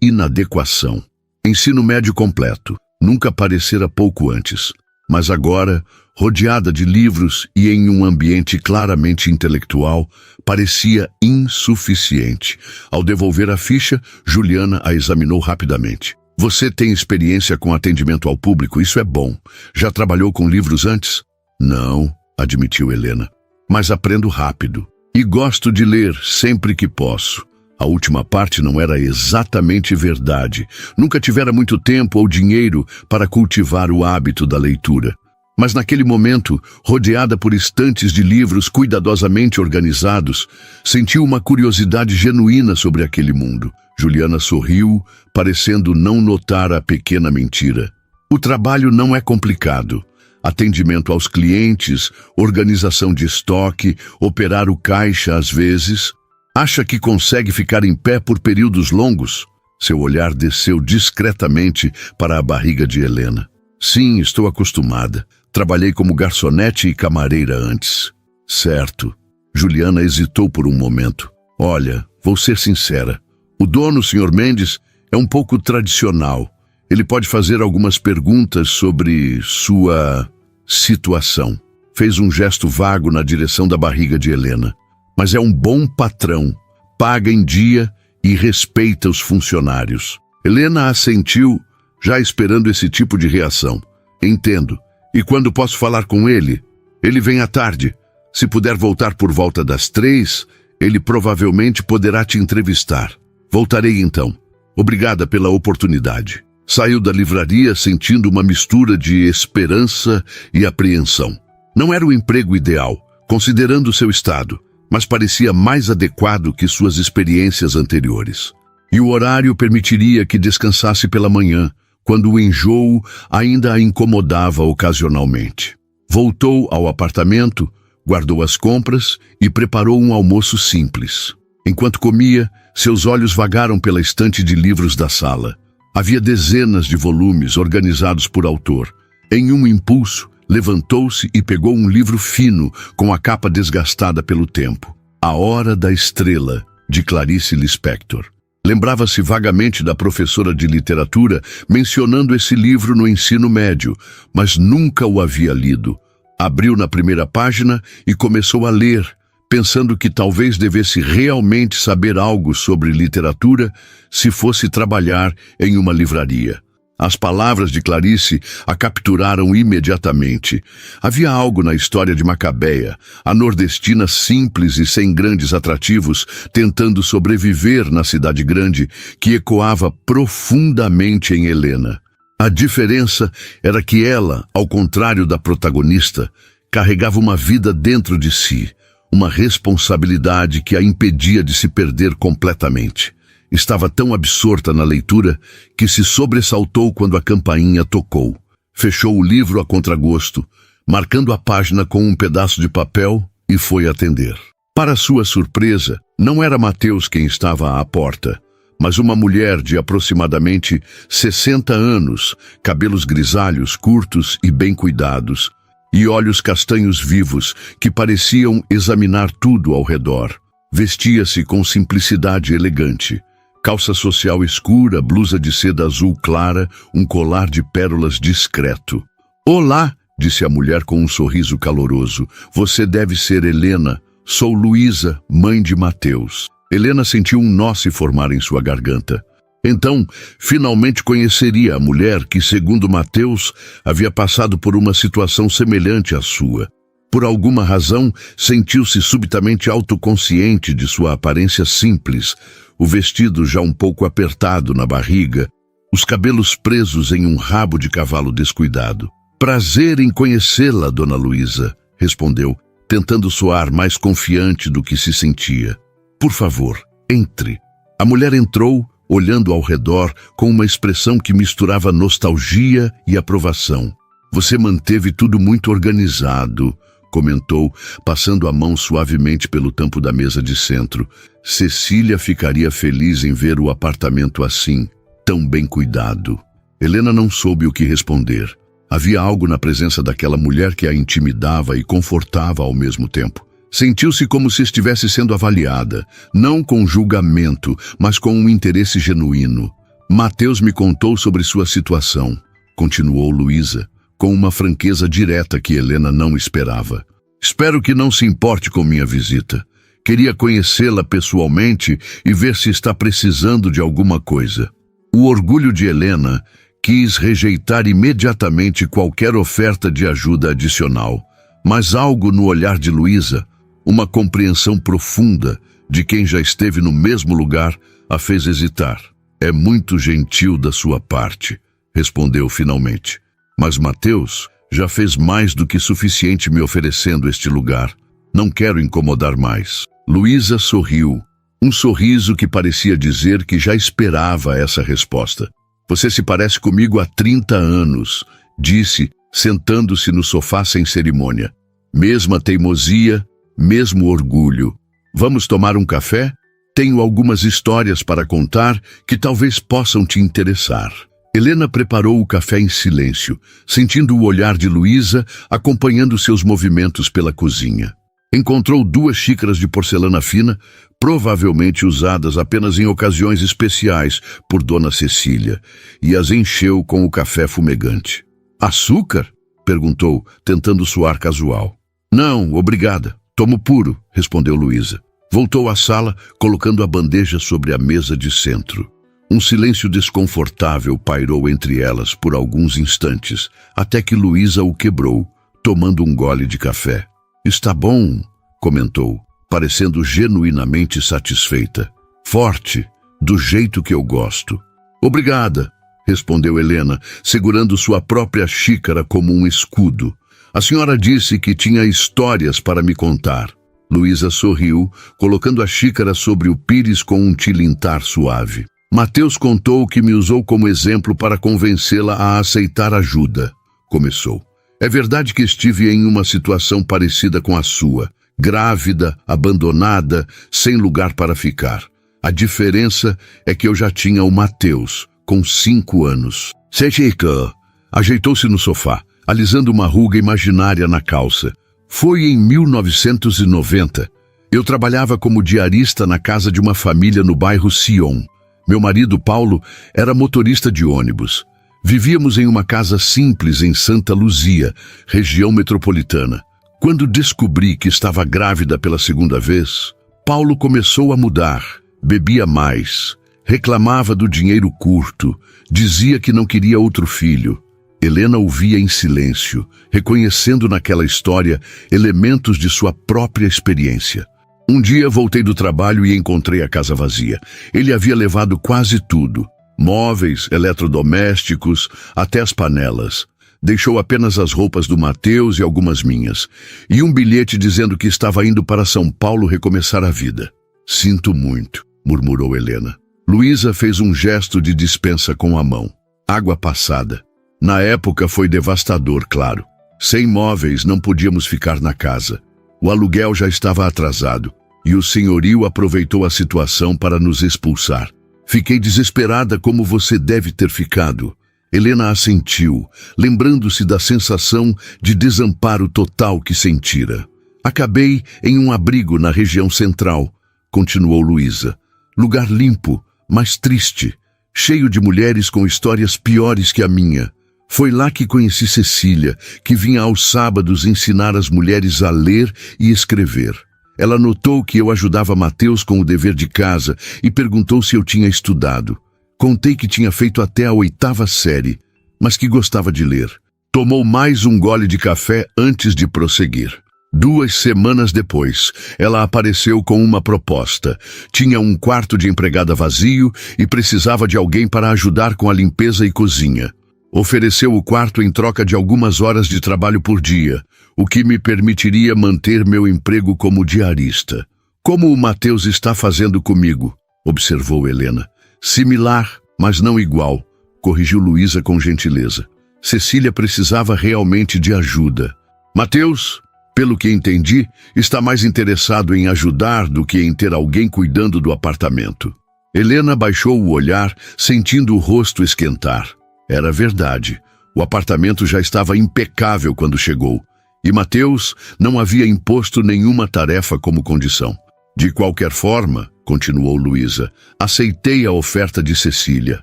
inadequação. Ensino médio completo. Nunca parecera pouco antes, mas agora, rodeada de livros e em um ambiente claramente intelectual, parecia insuficiente. Ao devolver a ficha, Juliana a examinou rapidamente. Você tem experiência com atendimento ao público, isso é bom. Já trabalhou com livros antes? Não, admitiu Helena, mas aprendo rápido. E gosto de ler sempre que posso. A última parte não era exatamente verdade. Nunca tivera muito tempo ou dinheiro para cultivar o hábito da leitura. Mas naquele momento, rodeada por estantes de livros cuidadosamente organizados, sentiu uma curiosidade genuína sobre aquele mundo. Juliana sorriu, parecendo não notar a pequena mentira. O trabalho não é complicado. Atendimento aos clientes, organização de estoque, operar o caixa às vezes. Acha que consegue ficar em pé por períodos longos? Seu olhar desceu discretamente para a barriga de Helena. Sim, estou acostumada. Trabalhei como garçonete e camareira antes. Certo. Juliana hesitou por um momento. Olha, vou ser sincera. O dono, Sr. Mendes, é um pouco tradicional. Ele pode fazer algumas perguntas sobre sua situação. Fez um gesto vago na direção da barriga de Helena. Mas é um bom patrão, paga em dia e respeita os funcionários. Helena assentiu, já esperando esse tipo de reação. Entendo. E quando posso falar com ele? Ele vem à tarde. Se puder voltar por volta das 3, ele provavelmente poderá te entrevistar. Voltarei então. Obrigada pela oportunidade. Saiu da livraria sentindo uma mistura de esperança e apreensão. Não era o emprego ideal, considerando seu estado, mas parecia mais adequado que suas experiências anteriores. E o horário permitiria que descansasse pela manhã, quando o enjoo ainda a incomodava ocasionalmente. Voltou ao apartamento, guardou as compras e preparou um almoço simples. Enquanto comia, seus olhos vagaram pela estante de livros da sala. Havia dezenas de volumes organizados por autor. Em um impulso, levantou-se e pegou um livro fino com a capa desgastada pelo tempo. A Hora da Estrela, de Clarice Lispector. Lembrava-se vagamente da professora de literatura mencionando esse livro no ensino médio, mas nunca o havia lido. Abriu na primeira página e começou a ler, pensando que talvez devesse realmente saber algo sobre literatura se fosse trabalhar em uma livraria. As palavras de Clarice a capturaram imediatamente. Havia algo na história de Macabeia, a nordestina simples e sem grandes atrativos, tentando sobreviver na cidade grande, que ecoava profundamente em Helena. A diferença era que ela, ao contrário da protagonista, carregava uma vida dentro de si, uma responsabilidade que a impedia de se perder completamente. Estava tão absorta na leitura que se sobressaltou quando a campainha tocou. Fechou o livro a contragosto, marcando a página com um pedaço de papel e foi atender. Para sua surpresa, não era Mateus quem estava à porta, mas uma mulher de aproximadamente 60 anos, cabelos grisalhos, curtos e bem cuidados, e olhos castanhos vivos que pareciam examinar tudo ao redor. Vestia-se com simplicidade elegante. Calça social escura, blusa de seda azul clara, um colar de pérolas discreto. Olá, disse a mulher com um sorriso caloroso. Você deve ser Helena. Sou Luísa, mãe de Mateus. Helena sentiu um nó se formar em sua garganta. Então, finalmente conheceria a mulher que, segundo Mateus, havia passado por uma situação semelhante à sua. Por alguma razão, sentiu-se subitamente autoconsciente de sua aparência simples, o vestido já um pouco apertado na barriga, os cabelos presos em um rabo de cavalo descuidado. Prazer em conhecê-la, Dona Luísa, respondeu, tentando soar mais confiante do que se sentia. Por favor, entre. A mulher entrou, olhando ao redor com uma expressão que misturava nostalgia e aprovação. Você manteve tudo muito organizado, comentou, passando a mão suavemente pelo tampo da mesa de centro. Cecília ficaria feliz em ver o apartamento assim, tão bem cuidado. Helena não soube o que responder. Havia algo na presença daquela mulher que a intimidava e confortava ao mesmo tempo. Sentiu-se como se estivesse sendo avaliada, não com julgamento, mas com um interesse genuíno. Mateus me contou sobre sua situação, continuou Luísa, com uma franqueza direta que Helena não esperava. Espero que não se importe com minha visita. Queria conhecê-la pessoalmente e ver se está precisando de alguma coisa. O orgulho de Helena quis rejeitar imediatamente qualquer oferta de ajuda adicional, mas algo no olhar de Luísa, uma compreensão profunda de quem já esteve no mesmo lugar, a fez hesitar. É muito gentil da sua parte, respondeu finalmente. Mas Mateus já fez mais do que suficiente me oferecendo este lugar. Não quero incomodar mais. Luísa sorriu, um sorriso que parecia dizer que já esperava essa resposta. Você se parece comigo há 30 anos, disse, sentando-se no sofá sem cerimônia. Mesma teimosia, mesmo orgulho. Vamos tomar um café? Tenho algumas histórias para contar que talvez possam te interessar. Helena preparou o café em silêncio, sentindo o olhar de Luísa acompanhando seus movimentos pela cozinha. Encontrou 2 xícaras de porcelana fina, provavelmente usadas apenas em ocasiões especiais por Dona Cecília, e as encheu com o café fumegante. Açúcar? Perguntou, tentando soar casual. Não, obrigada. Tomo puro, respondeu Luísa. Voltou à sala, colocando a bandeja sobre a mesa de centro. Um silêncio desconfortável pairou entre elas por alguns instantes, até que Luísa o quebrou, tomando um gole de café. Está bom, comentou, parecendo genuinamente satisfeita. Forte, do jeito que eu gosto. Obrigada, respondeu Helena, segurando sua própria xícara como um escudo. A senhora disse que tinha histórias para me contar. Luísa sorriu, colocando a xícara sobre o pires com um tilintar suave. Mateus contou que me usou como exemplo para convencê-la a aceitar ajuda. Começou. É verdade que estive em uma situação parecida com a sua. Grávida, abandonada, sem lugar para ficar. A diferença é que eu já tinha o Mateus, com 5 anos. Sejica ajeitou-se no sofá, alisando uma ruga imaginária na calça. Foi em 1990. Eu trabalhava como diarista na casa de uma família no bairro Sion. Meu marido, Paulo, era motorista de ônibus. Vivíamos em uma casa simples em Santa Luzia, região metropolitana. Quando descobri que estava grávida pela 2ª vez, Paulo começou a mudar. Bebia mais, reclamava do dinheiro curto, dizia que não queria outro filho. Helena ouvia em silêncio, reconhecendo naquela história elementos de sua própria experiência. Um dia voltei do trabalho e encontrei a casa vazia. Ele havia levado quase tudo. Móveis, eletrodomésticos, até as panelas. Deixou apenas as roupas do Mateus e algumas minhas. E um bilhete dizendo que estava indo para São Paulo recomeçar a vida. Sinto muito, murmurou Helena. Luísa fez um gesto de dispensa com a mão. Água passada. Na época foi devastador, claro. Sem móveis não podíamos ficar na casa. O aluguel já estava atrasado e o senhorio aproveitou a situação para nos expulsar. Fiquei desesperada como você deve ter ficado. Helena assentiu, lembrando-se da sensação de desamparo total que sentira. Acabei em um abrigo na região central, continuou Luísa. Lugar limpo, mas triste, cheio de mulheres com histórias piores que a minha. Foi lá que conheci Cecília, que vinha aos sábados ensinar as mulheres a ler e escrever. Ela notou que eu ajudava Mateus com o dever de casa e perguntou se eu tinha estudado. Contei que tinha feito até a 8ª série, mas que gostava de ler. Tomou mais um gole de café antes de prosseguir. 2 semanas depois, ela apareceu com uma proposta. Tinha um quarto de empregada vazio e precisava de alguém para ajudar com a limpeza e cozinha. Ofereceu o quarto em troca de algumas horas de trabalho por dia, o que me permitiria manter meu emprego como diarista. Como o Mateus está fazendo comigo, observou Helena. Similar, mas não igual, corrigiu Luísa com gentileza. Cecília precisava realmente de ajuda. Mateus, pelo que entendi, está mais interessado em ajudar do que em ter alguém cuidando do apartamento. Helena baixou o olhar, sentindo o rosto esquentar. Era verdade. O apartamento já estava impecável quando chegou, e Mateus não havia imposto nenhuma tarefa como condição. De qualquer forma, continuou Luísa, aceitei a oferta de Cecília.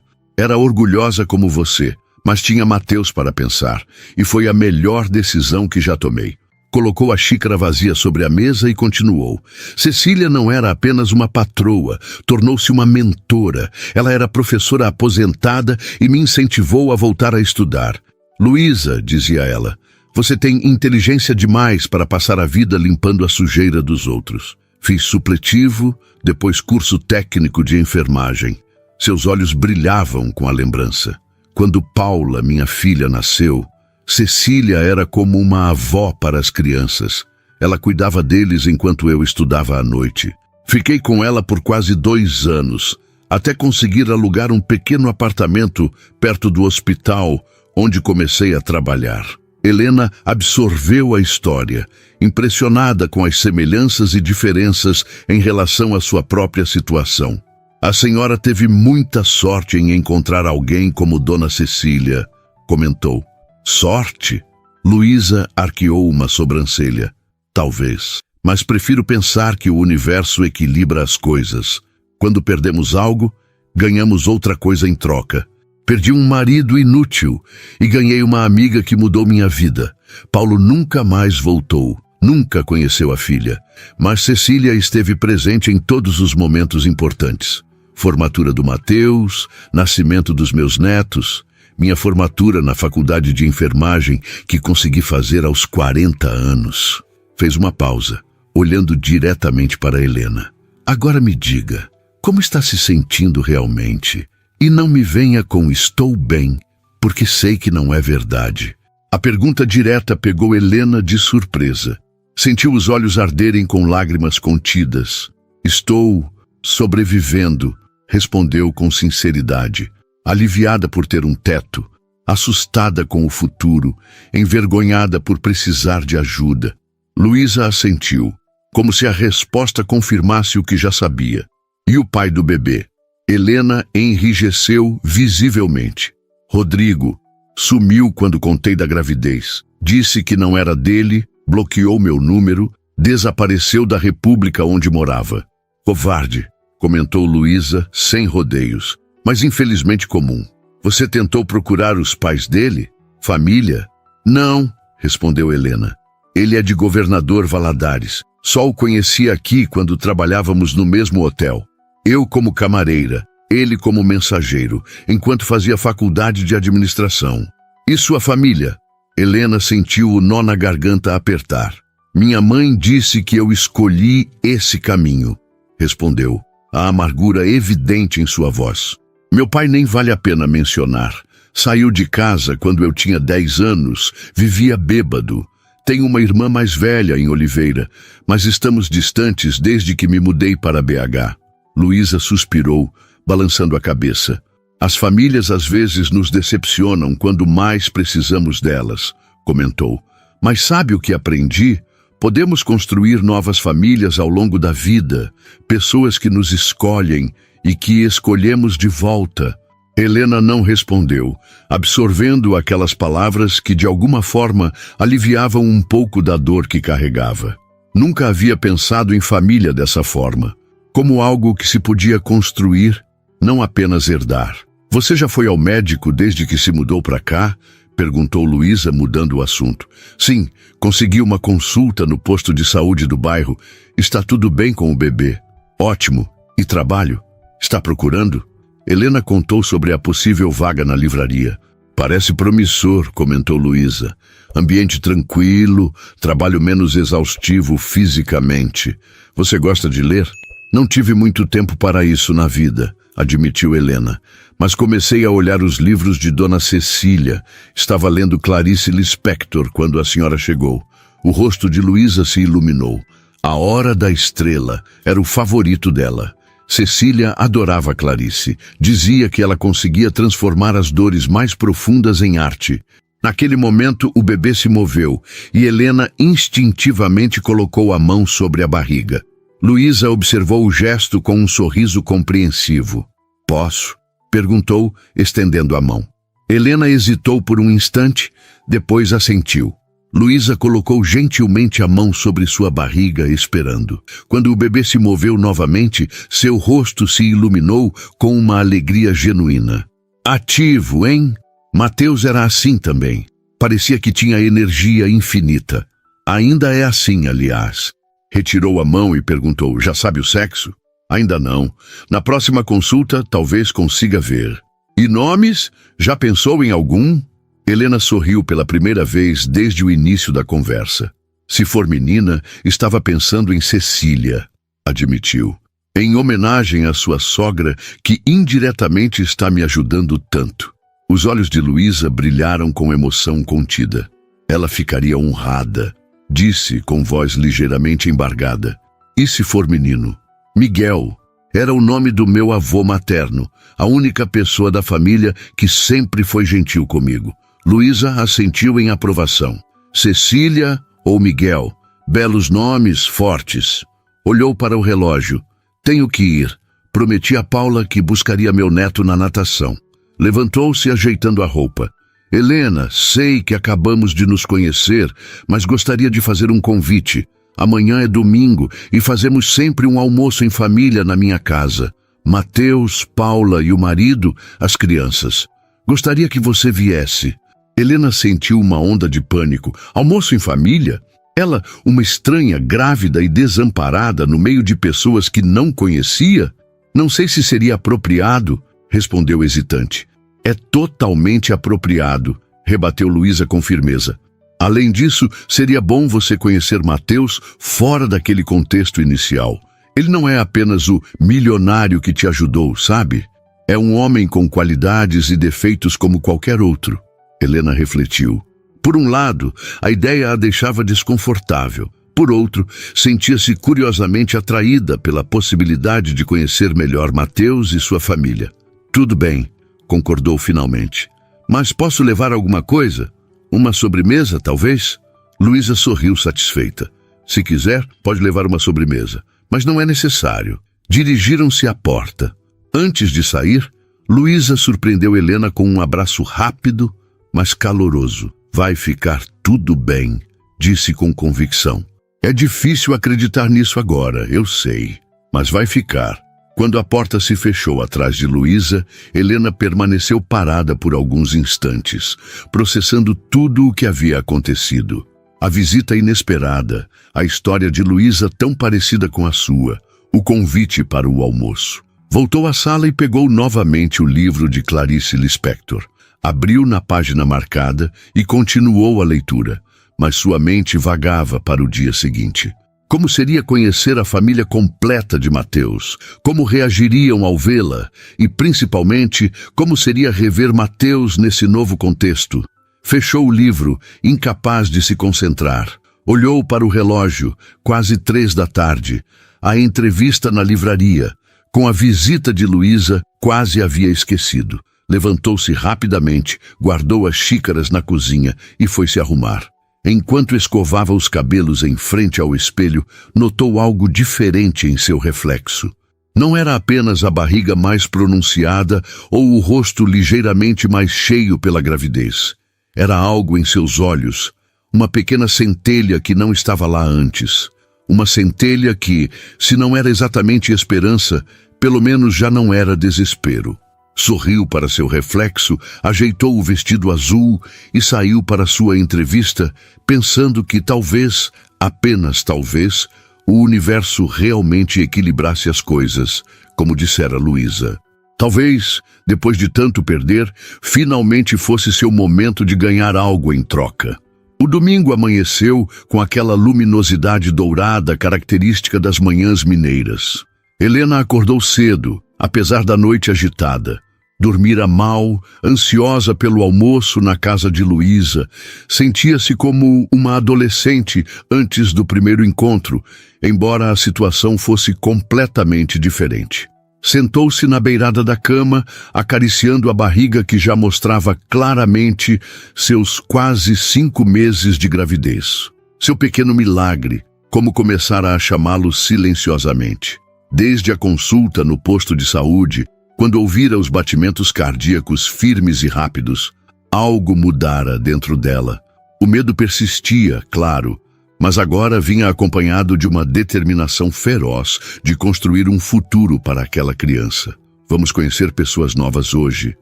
Era orgulhosa como você, mas tinha Mateus para pensar, e foi a melhor decisão que já tomei. Colocou a xícara vazia sobre a mesa e continuou. Cecília não era apenas uma patroa, tornou-se uma mentora. Ela era professora aposentada e me incentivou a voltar a estudar. Luísa, dizia ela, você tem inteligência demais para passar a vida limpando a sujeira dos outros. Fiz supletivo, depois curso técnico de enfermagem. Seus olhos brilhavam com a lembrança. Quando Paula, minha filha, nasceu, Cecília era como uma avó para as crianças. Ela cuidava deles enquanto eu estudava à noite. Fiquei com ela por quase 2 anos, até conseguir alugar um pequeno apartamento perto do hospital, onde comecei a trabalhar. Helena absorveu a história, impressionada com as semelhanças e diferenças em relação à sua própria situação. A senhora teve muita sorte em encontrar alguém como Dona Cecília, comentou. Sorte? Luísa arqueou uma sobrancelha. Talvez. Mas prefiro pensar que o universo equilibra as coisas. Quando perdemos algo, ganhamos outra coisa em troca. Perdi um marido inútil e ganhei uma amiga que mudou minha vida. Paulo nunca mais voltou, nunca conheceu a filha, mas Cecília esteve presente em todos os momentos importantes. Formatura do Mateus, nascimento dos meus netos, minha formatura na faculdade de enfermagem que consegui fazer aos 40 anos. Fez uma pausa, olhando diretamente para Helena. Agora me diga, como está se sentindo realmente? E não me venha com estou bem, porque sei que não é verdade. A pergunta direta pegou Helena de surpresa. Sentiu os olhos arderem com lágrimas contidas. Estou sobrevivendo, respondeu com sinceridade, aliviada por ter um teto, assustada com o futuro, envergonhada por precisar de ajuda. Luísa assentiu, como se a resposta confirmasse o que já sabia. E o pai do bebê? Helena enrijeceu visivelmente. Rodrigo sumiu quando contei da gravidez. Disse que não era dele, bloqueou meu número, desapareceu da república onde morava. Covarde, comentou Luísa sem rodeios, mas infelizmente comum. Você tentou procurar os pais dele? Família? Não, respondeu Helena. Ele é de Governador Valadares. Só o conheci aqui quando trabalhávamos no mesmo hotel. Eu como camareira, ele como mensageiro, enquanto fazia faculdade de administração. E sua família? Helena sentiu o nó na garganta apertar. Minha mãe disse que eu escolhi esse caminho, respondeu, a amargura evidente em sua voz. Meu pai nem vale a pena mencionar. Saiu de casa quando eu tinha 10 anos, vivia bêbado. Tenho uma irmã mais velha em Oliveira, mas estamos distantes desde que me mudei para BH. Luísa suspirou, balançando a cabeça. As famílias às vezes nos decepcionam quando mais precisamos delas, comentou. Mas sabe o que aprendi? Podemos construir novas famílias ao longo da vida, pessoas que nos escolhem e que escolhemos de volta. Helena não respondeu, absorvendo aquelas palavras que de alguma forma aliviavam um pouco da dor que carregava. Nunca havia pensado em família dessa forma. Como algo que se podia construir, não apenas herdar. Você já foi ao médico desde que se mudou para cá? Perguntou Luísa, mudando o assunto. Sim, consegui uma consulta no posto de saúde do bairro. Está tudo bem com o bebê. Ótimo. E trabalho? Está procurando? Helena contou sobre a possível vaga na livraria. Parece promissor, comentou Luísa. Ambiente tranquilo, trabalho menos exaustivo fisicamente. Você gosta de ler? Não tive muito tempo para isso na vida, admitiu Helena. Mas comecei a olhar os livros de Dona Cecília. Estava lendo Clarice Lispector quando a senhora chegou. O rosto de Luísa se iluminou. A Hora da Estrela era o favorito dela. Cecília adorava Clarice. Dizia que ela conseguia transformar as dores mais profundas em arte. Naquele momento, o bebê se moveu e Helena instintivamente colocou a mão sobre a barriga. Luísa observou o gesto com um sorriso compreensivo. Posso? Perguntou, estendendo a mão. Helena hesitou por um instante, depois assentiu. Luísa colocou gentilmente a mão sobre sua barriga, esperando. Quando o bebê se moveu novamente, seu rosto se iluminou com uma alegria genuína. Ativo, hein? Mateus era assim também. Parecia que tinha energia infinita. Ainda é assim, aliás. Retirou a mão e perguntou, já sabe o sexo? Ainda não. Na próxima consulta, talvez consiga ver. E nomes? Já pensou em algum? Helena sorriu pela primeira vez desde o início da conversa. Se for menina, estava pensando em Cecília, admitiu. Em homenagem à sua sogra, que indiretamente está me ajudando tanto. Os olhos de Luísa brilharam com emoção contida. Ela ficaria honrada, disse com voz ligeiramente embargada. E se for menino? Miguel. Era o nome do meu avô materno, a única pessoa da família que sempre foi gentil comigo. Luísa assentiu em aprovação. Cecília ou Miguel? Belos nomes, fortes. Olhou para o relógio. Tenho que ir. Prometi a Paula que buscaria meu neto na natação. Levantou-se ajeitando a roupa. Helena, sei que acabamos de nos conhecer, mas gostaria de fazer um convite. Amanhã é domingo e fazemos sempre um almoço em família na minha casa. Mateus, Paula e o marido, as crianças. Gostaria que você viesse. Helena sentiu uma onda de pânico. Almoço em família? Ela, uma estranha, grávida e desamparada no meio de pessoas que não conhecia? Não sei se seria apropriado, respondeu hesitante. É totalmente apropriado, rebateu Luísa com firmeza. Além disso, seria bom você conhecer Mateus fora daquele contexto inicial. Ele não é apenas o milionário que te ajudou, sabe? É um homem com qualidades e defeitos como qualquer outro. Helena refletiu. Por um lado, a ideia a deixava desconfortável. Por outro, sentia-se curiosamente atraída pela possibilidade de conhecer melhor Mateus e sua família. Tudo bem, concordou finalmente. Mas posso levar alguma coisa? Uma sobremesa, talvez? Luísa sorriu satisfeita. Se quiser, pode levar uma sobremesa. Mas não é necessário. Dirigiram-se à porta. Antes de sair, Luísa surpreendeu Helena com um abraço rápido, mas caloroso. Vai ficar tudo bem, disse com convicção. É difícil acreditar nisso agora, eu sei, mas vai ficar. Quando a porta se fechou atrás de Luísa, Helena permaneceu parada por alguns instantes, processando tudo o que havia acontecido. A visita inesperada, a história de Luísa tão parecida com a sua, o convite para o almoço. Voltou à sala e pegou novamente o livro de Clarice Lispector. Abriu na página marcada e continuou a leitura, mas sua mente vagava para o dia seguinte. Como seria conhecer a família completa de Mateus? Como reagiriam ao vê-la? E, principalmente, como seria rever Mateus nesse novo contexto? Fechou o livro, incapaz de se concentrar. Olhou para o relógio, quase 3 da tarde. A entrevista na livraria. Com a visita de Luísa, quase havia esquecido. Levantou-se rapidamente, guardou as xícaras na cozinha e foi se arrumar. Enquanto escovava os cabelos em frente ao espelho, notou algo diferente em seu reflexo. Não era apenas a barriga mais pronunciada ou o rosto ligeiramente mais cheio pela gravidez. Era algo em seus olhos, uma pequena centelha que não estava lá antes. Uma centelha que, se não era exatamente esperança, pelo menos já não era desespero. Sorriu para seu reflexo, ajeitou o vestido azul e saiu para sua entrevista, pensando que talvez, apenas talvez, o universo realmente equilibrasse as coisas, como dissera Luísa. Talvez, depois de tanto perder, finalmente fosse seu momento de ganhar algo em troca. O domingo amanheceu com aquela luminosidade dourada característica das manhãs mineiras. Helena acordou cedo, apesar da noite agitada. Dormira mal, ansiosa pelo almoço na casa de Luísa. Sentia-se como uma adolescente antes do primeiro encontro, embora a situação fosse completamente diferente. Sentou-se na beirada da cama, acariciando a barriga que já mostrava claramente seus quase 5 meses de gravidez. Seu pequeno milagre, como começara a chamá-lo silenciosamente. Desde a consulta no posto de saúde, quando ouvira os batimentos cardíacos firmes e rápidos, algo mudara dentro dela. O medo persistia, claro, mas agora vinha acompanhado de uma determinação feroz de construir um futuro para aquela criança. Vamos conhecer pessoas novas hoje,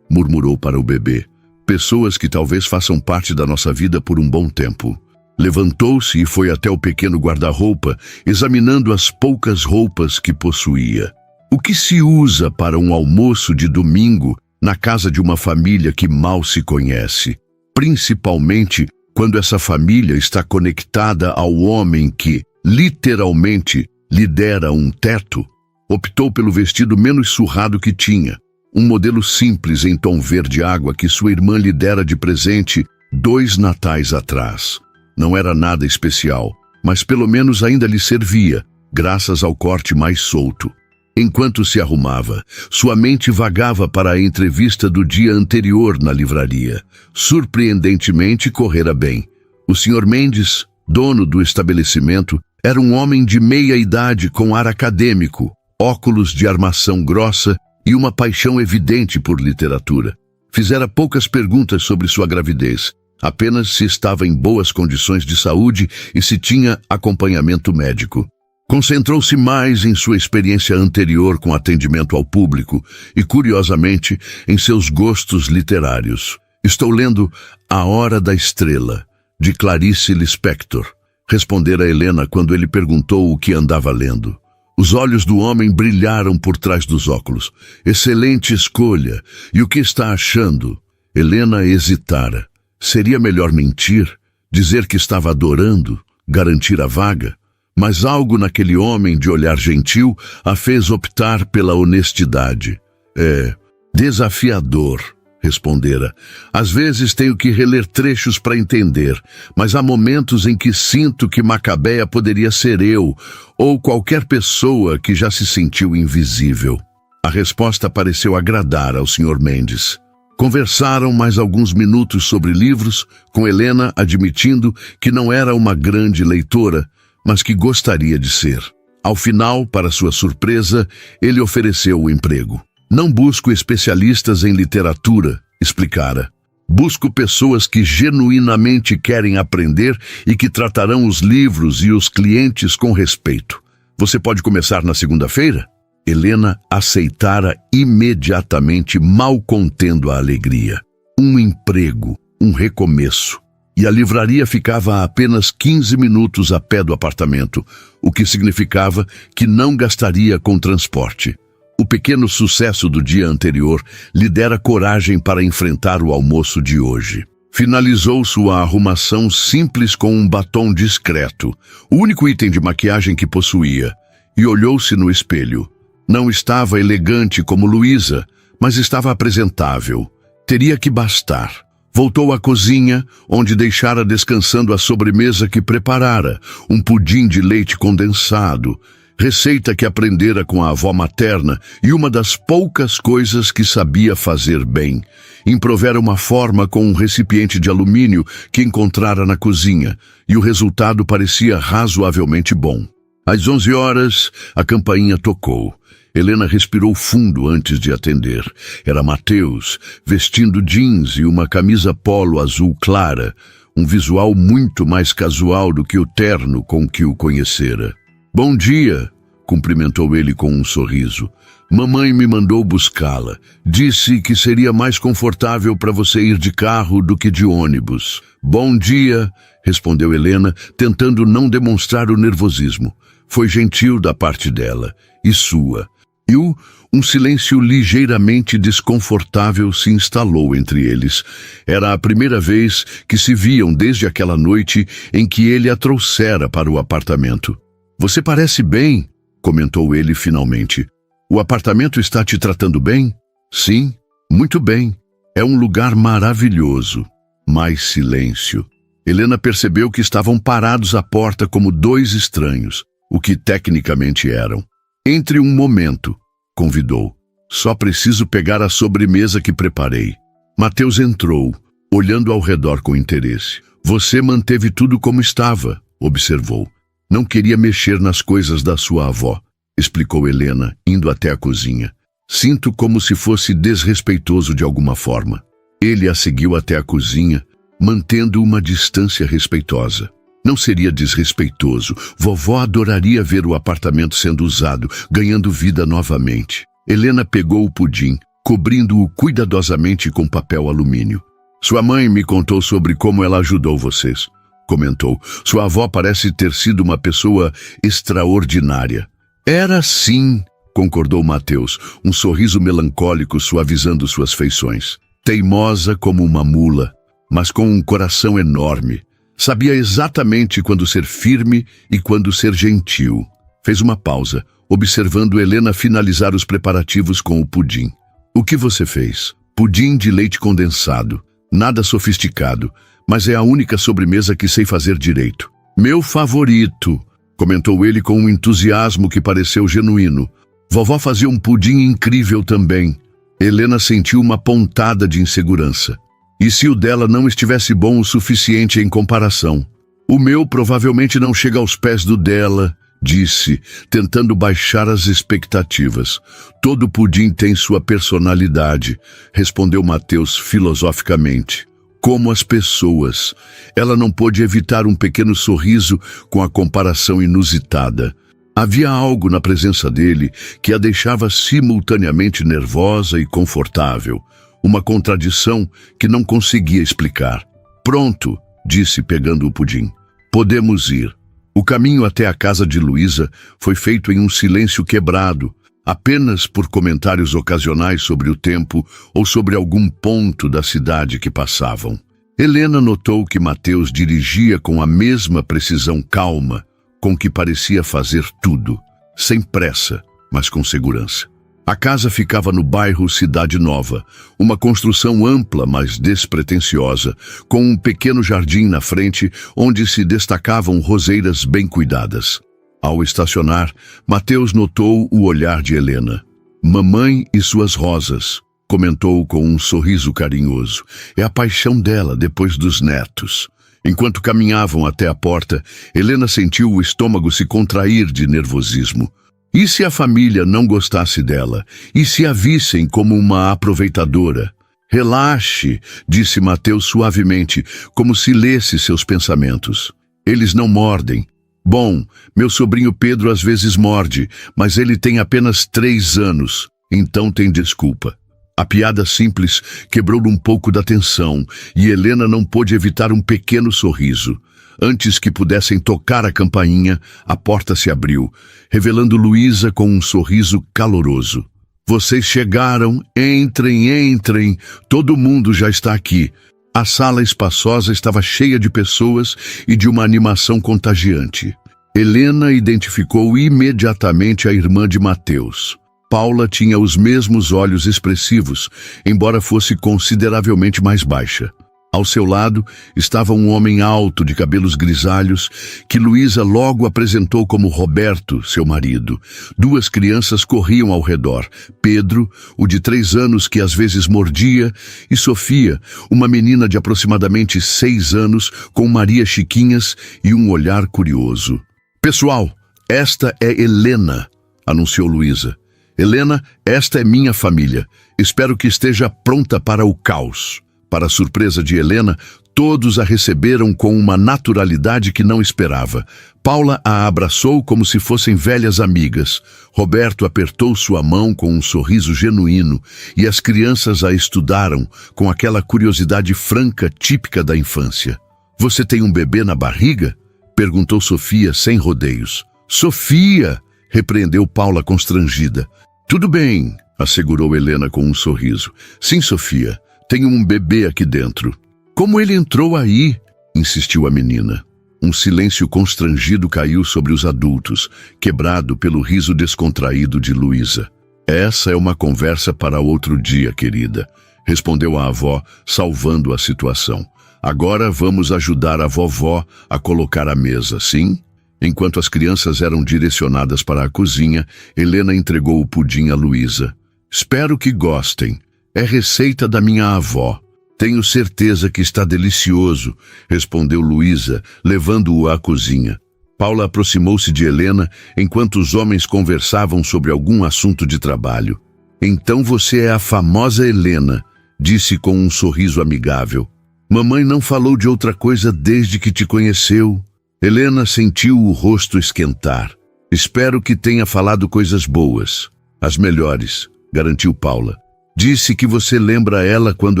murmurou para o bebê. Pessoas que talvez façam parte da nossa vida por um bom tempo. Levantou-se e foi até o pequeno guarda-roupa, examinando as poucas roupas que possuía. O que se usa para um almoço de domingo na casa de uma família que mal se conhece? Principalmente quando essa família está conectada ao homem que, literalmente, lhe dera um teto. Optou pelo vestido menos surrado que tinha, um modelo simples em tom verde água que sua irmã lhe dera de presente 2 natais atrás. Não era nada especial, mas pelo menos ainda lhe servia, graças ao corte mais solto. Enquanto se arrumava, sua mente vagava para a entrevista do dia anterior na livraria. Surpreendentemente, correra bem. O Sr. Mendes, dono do estabelecimento, era um homem de meia-idade com ar acadêmico, óculos de armação grossa e uma paixão evidente por literatura. Fizera poucas perguntas sobre sua gravidez, apenas se estava em boas condições de saúde e se tinha acompanhamento médico. Concentrou-se mais em sua experiência anterior com atendimento ao público e, curiosamente, em seus gostos literários. Estou lendo A Hora da Estrela, de Clarice Lispector, respondera Helena quando ele perguntou o que andava lendo. Os olhos do homem brilharam por trás dos óculos. Excelente escolha. E o que está achando? Helena hesitara. Seria melhor mentir? Dizer que estava adorando? Garantir a vaga? Mas algo naquele homem de olhar gentil a fez optar pela honestidade. É desafiador, respondera. Às vezes tenho que reler trechos para entender, mas há momentos em que sinto que Macabeia poderia ser eu, ou qualquer pessoa que já se sentiu invisível. A resposta pareceu agradar ao Sr. Mendes. Conversaram mais alguns minutos sobre livros, com Helena admitindo que não era uma grande leitora, mas que gostaria de ser. Ao final, para sua surpresa, ele ofereceu o emprego. Não busco especialistas em literatura, explicara. Busco pessoas que genuinamente querem aprender e que tratarão os livros e os clientes com respeito. Você pode começar na segunda-feira? Helena aceitara imediatamente, mal contendo a alegria. Um emprego, um recomeço. E a livraria ficava a apenas 15 minutos a pé do apartamento, o que significava que não gastaria com transporte. O pequeno sucesso do dia anterior lhe dera coragem para enfrentar o almoço de hoje. Finalizou sua arrumação simples com um batom discreto, o único item de maquiagem que possuía, e olhou-se no espelho. Não estava elegante como Luísa, mas estava apresentável. Teria que bastar. Voltou à cozinha, onde deixara descansando a sobremesa que preparara, um pudim de leite condensado, receita que aprendera com a avó materna e uma das poucas coisas que sabia fazer bem. Improvera uma forma com um recipiente de alumínio que encontrara na cozinha, e o resultado parecia razoavelmente bom. Às 11 horas, a campainha tocou. Helena respirou fundo antes de atender. Era Mateus, vestindo jeans e uma camisa polo azul clara, um visual muito mais casual do que o terno com que o conhecera. Bom dia, cumprimentou ele com um sorriso. Mamãe me mandou buscá-la. Disse que seria mais confortável para você ir de carro do que de ônibus. Bom dia, respondeu Helena, tentando não demonstrar o nervosismo. Foi gentil da parte dela, e sua. E o Um silêncio ligeiramente desconfortável se instalou entre eles. Era a primeira vez que se viam desde aquela noite em que ele a trouxera para o apartamento. "Você parece bem", comentou ele finalmente. "O apartamento está te tratando bem?" "Sim, muito bem. É um lugar maravilhoso." Mais silêncio. Helena percebeu que estavam parados à porta como dois estranhos, o que tecnicamente eram. "Entre um momento", convidou. "Só preciso pegar a sobremesa que preparei." Mateus entrou, olhando ao redor com interesse. "Você manteve tudo como estava", observou. "Não queria mexer nas coisas da sua avó", explicou Helena, indo até a cozinha. "Sinto como se fosse desrespeitoso de alguma forma." Ele a seguiu até a cozinha, mantendo uma distância respeitosa. "Não seria desrespeitoso. Vovó adoraria ver o apartamento sendo usado, ganhando vida novamente." Helena pegou o pudim, cobrindo-o cuidadosamente com papel alumínio. "Sua mãe me contou sobre como ela ajudou vocês", comentou. "Sua avó parece ter sido uma pessoa extraordinária." "Era sim", concordou Mateus, um sorriso melancólico suavizando suas feições. "Teimosa como uma mula, mas com um coração enorme. Sabia exatamente quando ser firme e quando ser gentil." Fez uma pausa, observando Helena finalizar os preparativos com o pudim. "O que você fez?" "Pudim de leite condensado. Nada sofisticado, mas é a única sobremesa que sei fazer direito." "Meu favorito", comentou ele com um entusiasmo que pareceu genuíno. "Vovó fazia um pudim incrível também." Helena sentiu uma pontada de insegurança. "E se o dela não estivesse bom o suficiente em comparação?" "O meu provavelmente não chega aos pés do dela", disse, tentando baixar as expectativas. "Todo pudim tem sua personalidade", respondeu Mateus filosoficamente. "Como as pessoas." Ela não pôde evitar um pequeno sorriso com a comparação inusitada. Havia algo na presença dele que a deixava simultaneamente nervosa e confortável. Uma contradição que não conseguia explicar. "Pronto", disse pegando o pudim. "Podemos ir." O caminho até a casa de Luísa foi feito em um silêncio quebrado, apenas por comentários ocasionais sobre o tempo ou sobre algum ponto da cidade que passavam. Helena notou que Mateus dirigia com a mesma precisão calma, com que parecia fazer tudo, sem pressa, mas com segurança. A casa ficava no bairro Cidade Nova, uma construção ampla, mas despretensiosa, com um pequeno jardim na frente onde se destacavam roseiras bem cuidadas. Ao estacionar, Mateus notou o olhar de Helena. "Mamãe e suas rosas", comentou com um sorriso carinhoso. "É a paixão dela depois dos netos." Enquanto caminhavam até a porta, Helena sentiu o estômago se contrair de nervosismo. E se a família não gostasse dela? E se a vissem como uma aproveitadora? "Relaxe", disse Mateus suavemente, como se lesse seus pensamentos. "Eles não mordem." "Bom, meu sobrinho Pedro às vezes morde, mas ele tem apenas 3 anos, então tem desculpa." A piada simples quebrou um pouco da tensão e Helena não pôde evitar um pequeno sorriso. Antes que pudessem tocar a campainha, a porta se abriu, revelando Luísa com um sorriso caloroso. "Vocês chegaram, entrem, entrem, todo mundo já está aqui." A sala espaçosa estava cheia de pessoas e de uma animação contagiante. Helena identificou imediatamente a irmã de Mateus. Paula tinha os mesmos olhos expressivos, embora fosse consideravelmente mais baixa. Ao seu lado estava um homem alto de cabelos grisalhos, que Luísa logo apresentou como Roberto, seu marido. 2 crianças corriam ao redor: Pedro, o de 3 anos que às vezes mordia, e Sofia, uma menina de aproximadamente 6 anos, com Maria Chiquinhas e um olhar curioso. "Pessoal, esta é Helena", anunciou Luísa. "Helena, esta é minha família. Espero que esteja pronta para o caos." Para a surpresa de Helena, todos a receberam com uma naturalidade que não esperava. Paula a abraçou como se fossem velhas amigas. Roberto apertou sua mão com um sorriso genuíno e as crianças a estudaram com aquela curiosidade franca típica da infância. "Você tem um bebê na barriga?" perguntou Sofia sem rodeios. "Sofia!" repreendeu Paula constrangida. Tudo bem, assegurou Helena com um sorriso. Sim, Sofia, tenho um bebê aqui dentro. Como ele entrou aí? Insistiu a menina. Um silêncio constrangido caiu sobre os adultos, quebrado pelo riso descontraído de Luísa. Essa é uma conversa para outro dia, querida, respondeu a avó, salvando a situação. Agora vamos ajudar a vovó a colocar a mesa, sim? Enquanto as crianças eram direcionadas para a cozinha, Helena entregou o pudim a Luísa. Espero que gostem. É receita da minha avó. Tenho certeza que está delicioso, respondeu Luísa, levando-o à cozinha. Paula aproximou-se de Helena enquanto os homens conversavam sobre algum assunto de trabalho. Então você é a famosa Helena, disse com um sorriso amigável. Mamãe não falou de outra coisa desde que te conheceu. Helena sentiu o rosto esquentar. Espero que tenha falado coisas boas. As melhores, garantiu Paula. Disse que você lembra ela quando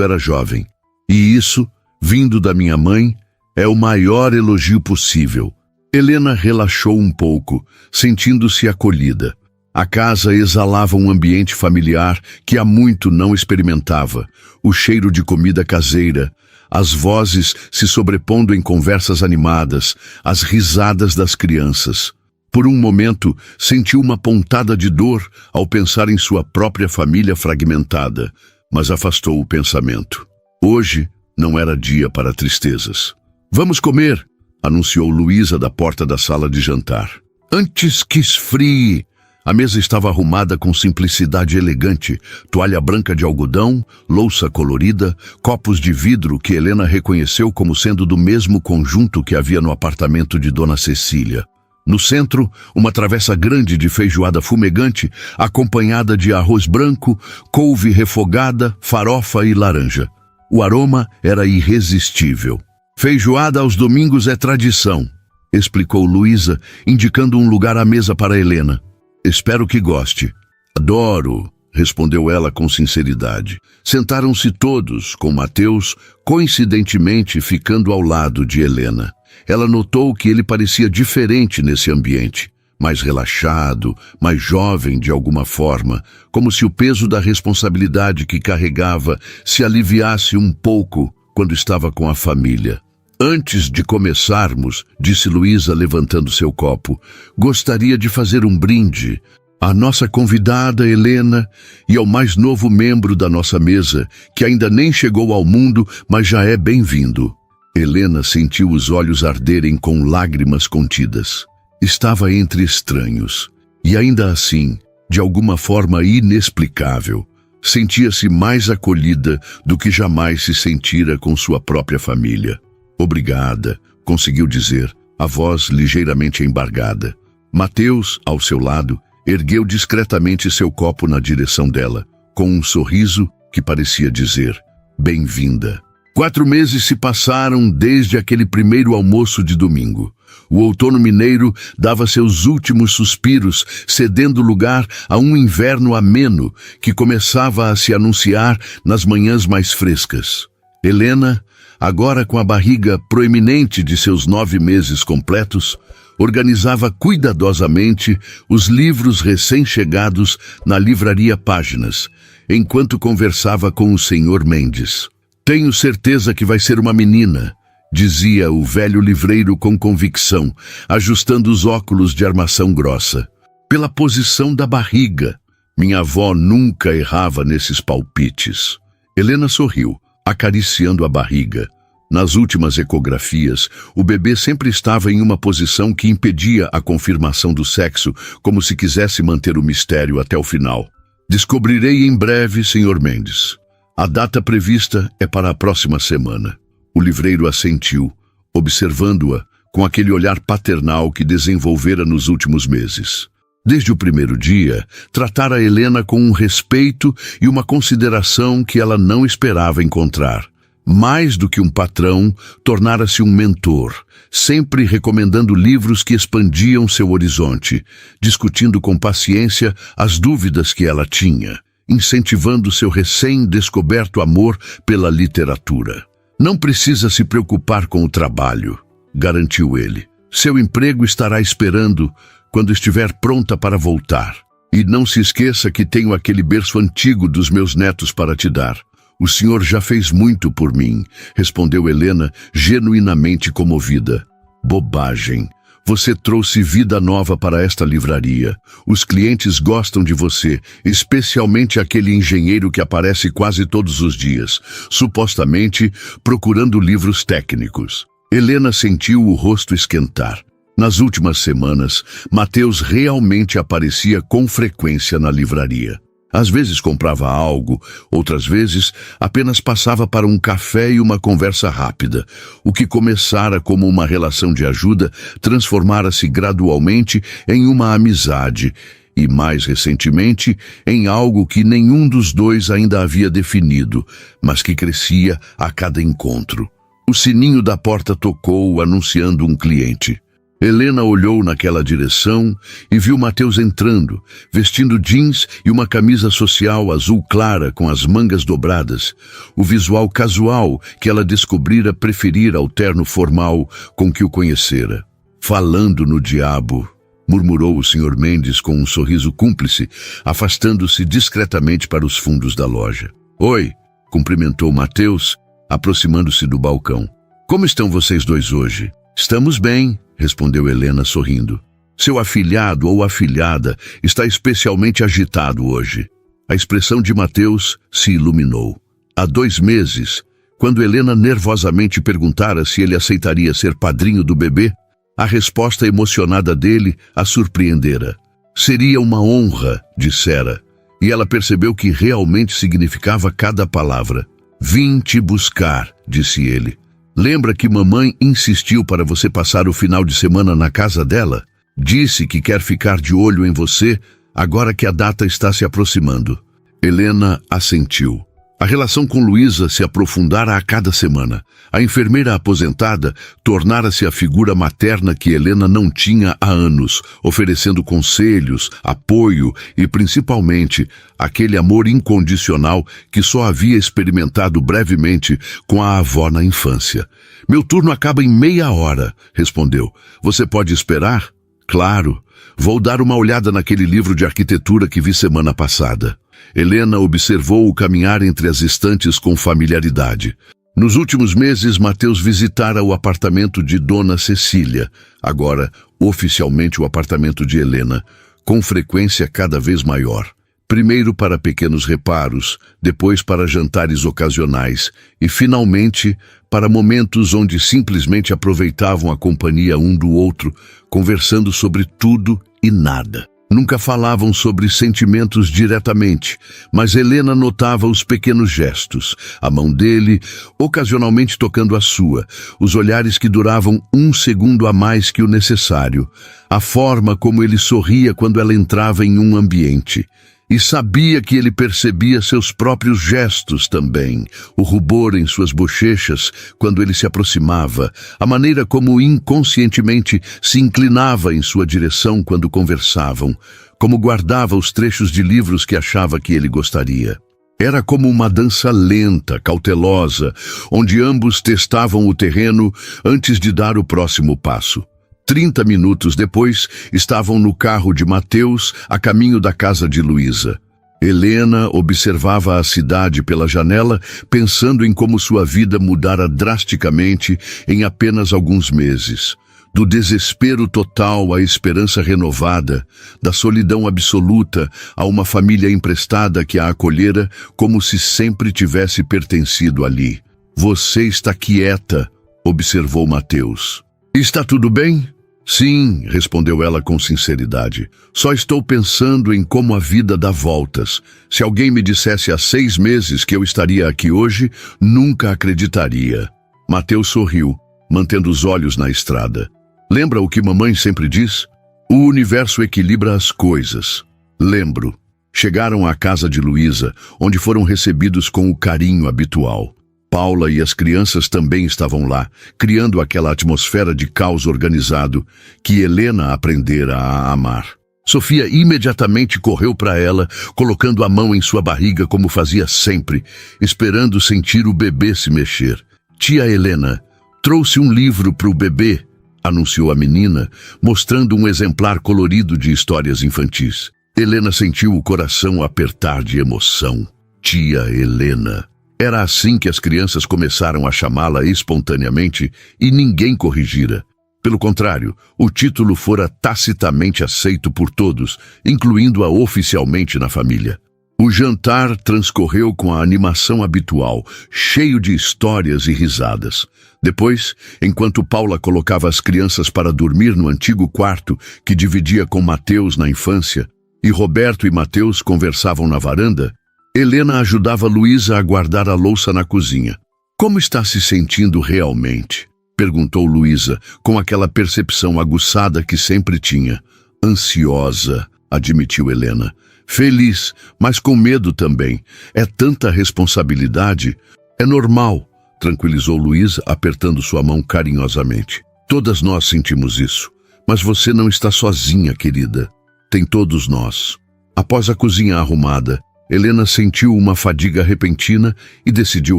era jovem. E isso, vindo da minha mãe, é o maior elogio possível. Helena relaxou um pouco, sentindo-se acolhida. A casa exalava um ambiente familiar que há muito não experimentava. O cheiro de comida caseira, as vozes se sobrepondo em conversas animadas, as risadas das crianças. Por um momento, sentiu uma pontada de dor ao pensar em sua própria família fragmentada, mas afastou o pensamento. Hoje não era dia para tristezas. Vamos comer, anunciou Luísa da porta da sala de jantar. Antes que esfrie. A mesa estava arrumada com simplicidade elegante, toalha branca de algodão, louça colorida, copos de vidro que Helena reconheceu como sendo do mesmo conjunto que havia no apartamento de Dona Cecília. No centro, uma travessa grande de feijoada fumegante, acompanhada de arroz branco, couve refogada, farofa e laranja. O aroma era irresistível. Feijoada aos domingos é tradição, explicou Luísa, indicando um lugar à mesa para Helena. Espero que goste. Adoro, respondeu ela com sinceridade. Sentaram-se todos, com Mateus, coincidentemente ficando ao lado de Helena. Ela notou que ele parecia diferente nesse ambiente, mais relaxado, mais jovem de alguma forma, como se o peso da responsabilidade que carregava se aliviasse um pouco quando estava com a família. Antes de começarmos, disse Luísa levantando seu copo, gostaria de fazer um brinde à nossa convidada Helena e ao mais novo membro da nossa mesa, que ainda nem chegou ao mundo, mas já é bem-vindo. Helena sentiu os olhos arderem com lágrimas contidas. Estava entre estranhos, e ainda assim, de alguma forma inexplicável, sentia-se mais acolhida do que jamais se sentira com sua própria família. Obrigada, conseguiu dizer, a voz ligeiramente embargada. Mateus, ao seu lado, ergueu discretamente seu copo na direção dela, com um sorriso que parecia dizer, bem-vinda. 4 meses se passaram desde aquele primeiro almoço de domingo. O outono mineiro dava seus últimos suspiros, cedendo lugar a um inverno ameno que começava a se anunciar nas manhãs mais frescas. Helena, agora com a barriga proeminente de seus 9 meses completos, organizava cuidadosamente os livros recém-chegados na livraria Páginas, enquanto conversava com o Sr. Mendes. Tenho certeza que vai ser uma menina, dizia o velho livreiro com convicção, ajustando os óculos de armação grossa. Pela posição da barriga, minha avó nunca errava nesses palpites. Helena sorriu, acariciando a barriga. Nas últimas ecografias, o bebê sempre estava em uma posição que impedia a confirmação do sexo, como se quisesse manter o mistério até o final. Descobrirei em breve, Sr. Mendes. A data prevista é para a próxima semana. O livreiro assentiu, observando-a com aquele olhar paternal que desenvolvera nos últimos meses. Desde o primeiro dia, tratara Helena com um respeito e uma consideração que ela não esperava encontrar. Mais do que um patrão, tornara-se um mentor, sempre recomendando livros que expandiam seu horizonte, discutindo com paciência as dúvidas que ela tinha, incentivando seu recém-descoberto amor pela literatura. Não precisa se preocupar com o trabalho, garantiu ele. Seu emprego estará esperando quando estiver pronta para voltar. E não se esqueça que tenho aquele berço antigo dos meus netos para te dar. O senhor já fez muito por mim, respondeu Helena, genuinamente comovida. Bobagem. Você trouxe vida nova para esta livraria. Os clientes gostam de você, especialmente aquele engenheiro que aparece quase todos os dias, supostamente procurando livros técnicos. Helena sentiu o rosto esquentar. Nas últimas semanas, Mateus realmente aparecia com frequência na livraria. Às vezes comprava algo, outras vezes apenas passava para um café e uma conversa rápida. O que começara como uma relação de ajuda transformara-se gradualmente em uma amizade e, mais recentemente, em algo que nenhum dos dois ainda havia definido, mas que crescia a cada encontro. O sininho da porta tocou, anunciando um cliente. Helena olhou naquela direção e viu Mateus entrando, vestindo jeans e uma camisa social azul clara com as mangas dobradas, o visual casual que ela descobrira preferir ao terno formal com que o conhecera. Falando no diabo, murmurou o Sr. Mendes com um sorriso cúmplice, afastando-se discretamente para os fundos da loja. Oi, cumprimentou Mateus, aproximando-se do balcão. Como estão vocês dois hoje? Estamos bem, respondeu Helena sorrindo. Seu afilhado ou afilhada está especialmente agitado hoje. A expressão de Mateus se iluminou. Há 2 meses, quando Helena nervosamente perguntara se ele aceitaria ser padrinho do bebê, a resposta emocionada dele a surpreendera. Seria uma honra, dissera, e ela percebeu que realmente significava cada palavra. Vim te buscar, disse ele. Lembra que mamãe insistiu para você passar o final de semana na casa dela? Disse que quer ficar de olho em você, agora que a data está se aproximando. Helena assentiu. A relação com Luísa se aprofundara a cada semana. A enfermeira aposentada tornara-se a figura materna que Helena não tinha há anos, oferecendo conselhos, apoio e, principalmente, aquele amor incondicional que só havia experimentado brevemente com a avó na infância. Meu turno acaba em meia hora, respondeu. Você pode esperar? Claro. Vou dar uma olhada naquele livro de arquitetura que vi semana passada. Helena observou o caminhar entre as estantes com familiaridade. Nos últimos meses, Mateus visitara o apartamento de Dona Cecília, agora oficialmente o apartamento de Helena, com frequência cada vez maior. Primeiro para pequenos reparos, depois para jantares ocasionais e, finalmente, para momentos onde simplesmente aproveitavam a companhia um do outro, conversando sobre tudo e nada. Nunca falavam sobre sentimentos diretamente, mas Helena notava os pequenos gestos, a mão dele, ocasionalmente tocando a sua, os olhares que duravam 1 segundo a mais que o necessário, a forma como ele sorria quando ela entrava em um ambiente. E sabia que ele percebia seus próprios gestos também, o rubor em suas bochechas quando ele se aproximava, a maneira como inconscientemente se inclinava em sua direção quando conversavam, como guardava os trechos de livros que achava que ele gostaria. Era como uma dança lenta, cautelosa, onde ambos testavam o terreno antes de dar o próximo passo. 30 minutos depois, estavam no carro de Mateus, a caminho da casa de Luísa. Helena observava a cidade pela janela, pensando em como sua vida mudara drasticamente em apenas alguns meses. Do desespero total à esperança renovada, da solidão absoluta a uma família emprestada que a acolhera como se sempre tivesse pertencido ali. Você está quieta, observou Mateus. Está tudo bem? Sim, respondeu ela com sinceridade. Só estou pensando em como a vida dá voltas. Se alguém me dissesse há 6 meses que eu estaria aqui hoje, nunca acreditaria. Mateus sorriu, mantendo os olhos na estrada. Lembra o que mamãe sempre diz? O universo equilibra as coisas. Lembro. Chegaram à casa de Luísa, onde foram recebidos com o carinho habitual. Paula e as crianças também estavam lá, criando aquela atmosfera de caos organizado que Helena aprendera a amar. Sofia imediatamente correu para ela, colocando a mão em sua barriga como fazia sempre, esperando sentir o bebê se mexer. Tia Helena, trouxe um livro para o bebê, anunciou a menina, mostrando um exemplar colorido de histórias infantis. Helena sentiu o coração apertar de emoção. Tia Helena. Era assim que as crianças começaram a chamá-la espontaneamente e ninguém corrigira. Pelo contrário, o título fora tacitamente aceito por todos, incluindo-a oficialmente na família. O jantar transcorreu com a animação habitual, cheio de histórias e risadas. Depois, enquanto Paula colocava as crianças para dormir no antigo quarto que dividia com Mateus na infância, e Roberto e Mateus conversavam na varanda, Helena ajudava Luísa a guardar a louça na cozinha. "Como está se sentindo realmente?" perguntou Luísa, com aquela percepção aguçada que sempre tinha. "Ansiosa", admitiu Helena. "Feliz, mas com medo também. É tanta responsabilidade." "É normal", tranquilizou Luísa, apertando sua mão carinhosamente. "Todas nós sentimos isso. Mas você não está sozinha, querida. Tem todos nós." Após a cozinha arrumada, Helena sentiu uma fadiga repentina e decidiu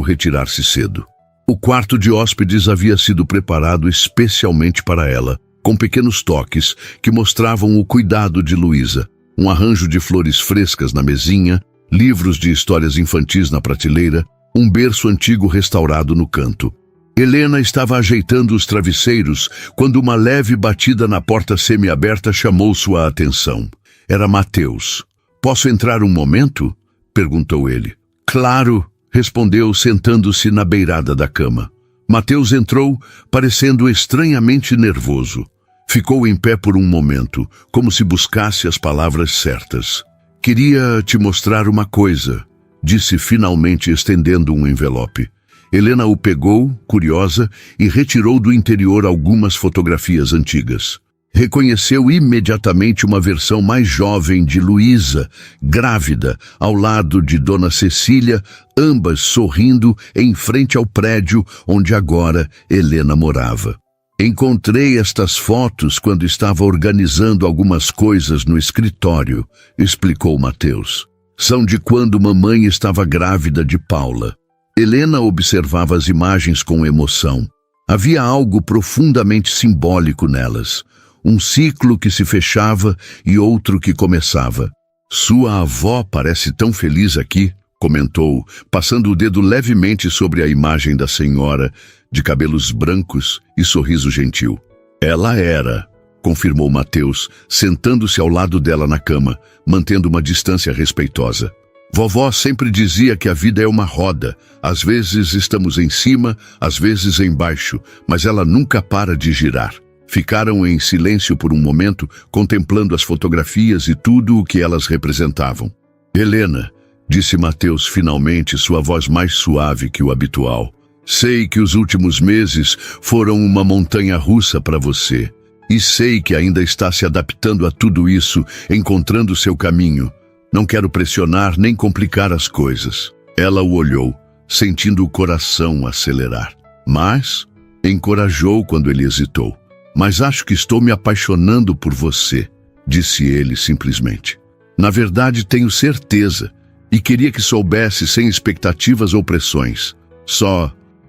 retirar-se cedo. O quarto de hóspedes havia sido preparado especialmente para ela, com pequenos toques que mostravam o cuidado de Luísa. Um arranjo de flores frescas na mesinha, livros de histórias infantis na prateleira, um berço antigo restaurado no canto. Helena estava ajeitando os travesseiros quando uma leve batida na porta semiaberta chamou sua atenção. Era Mateus. "Posso entrar um momento?" perguntou ele. "Claro", respondeu, sentando-se na beirada da cama. Mateus entrou, parecendo estranhamente nervoso. Ficou em pé por um momento, como se buscasse as palavras certas. "Queria te mostrar uma coisa", disse finalmente, estendendo um envelope. Helena o pegou, curiosa, e retirou do interior algumas fotografias antigas. Reconheceu imediatamente uma versão mais jovem de Luísa, grávida, ao lado de Dona Cecília, ambas sorrindo em frente ao prédio onde agora Helena morava. "Encontrei estas fotos quando estava organizando algumas coisas no escritório", explicou Mateus. "São de quando mamãe estava grávida de Paula." Helena observava as imagens com emoção. Havia algo profundamente simbólico nelas. Um ciclo que se fechava e outro que começava. "Sua avó parece tão feliz aqui", comentou, passando o dedo levemente sobre a imagem da senhora, de cabelos brancos e sorriso gentil. "Ela era", confirmou Mateus, sentando-se ao lado dela na cama, mantendo uma distância respeitosa. "Vovó sempre dizia que a vida é uma roda. Às vezes estamos em cima, às vezes embaixo, mas ela nunca para de girar." Ficaram em silêncio por um momento, contemplando as fotografias e tudo o que elas representavam. "Helena", disse Mateus finalmente, sua voz mais suave que o habitual. "Sei que os últimos meses foram uma montanha-russa para você. E sei que ainda está se adaptando a tudo isso, encontrando seu caminho. Não quero pressionar nem complicar as coisas." Ela o olhou, sentindo o coração acelerar. Mas encorajou quando ele hesitou. "Mas acho que estou me apaixonando por você", disse ele simplesmente. "Na verdade, tenho certeza, e queria que soubesse sem expectativas ou pressões.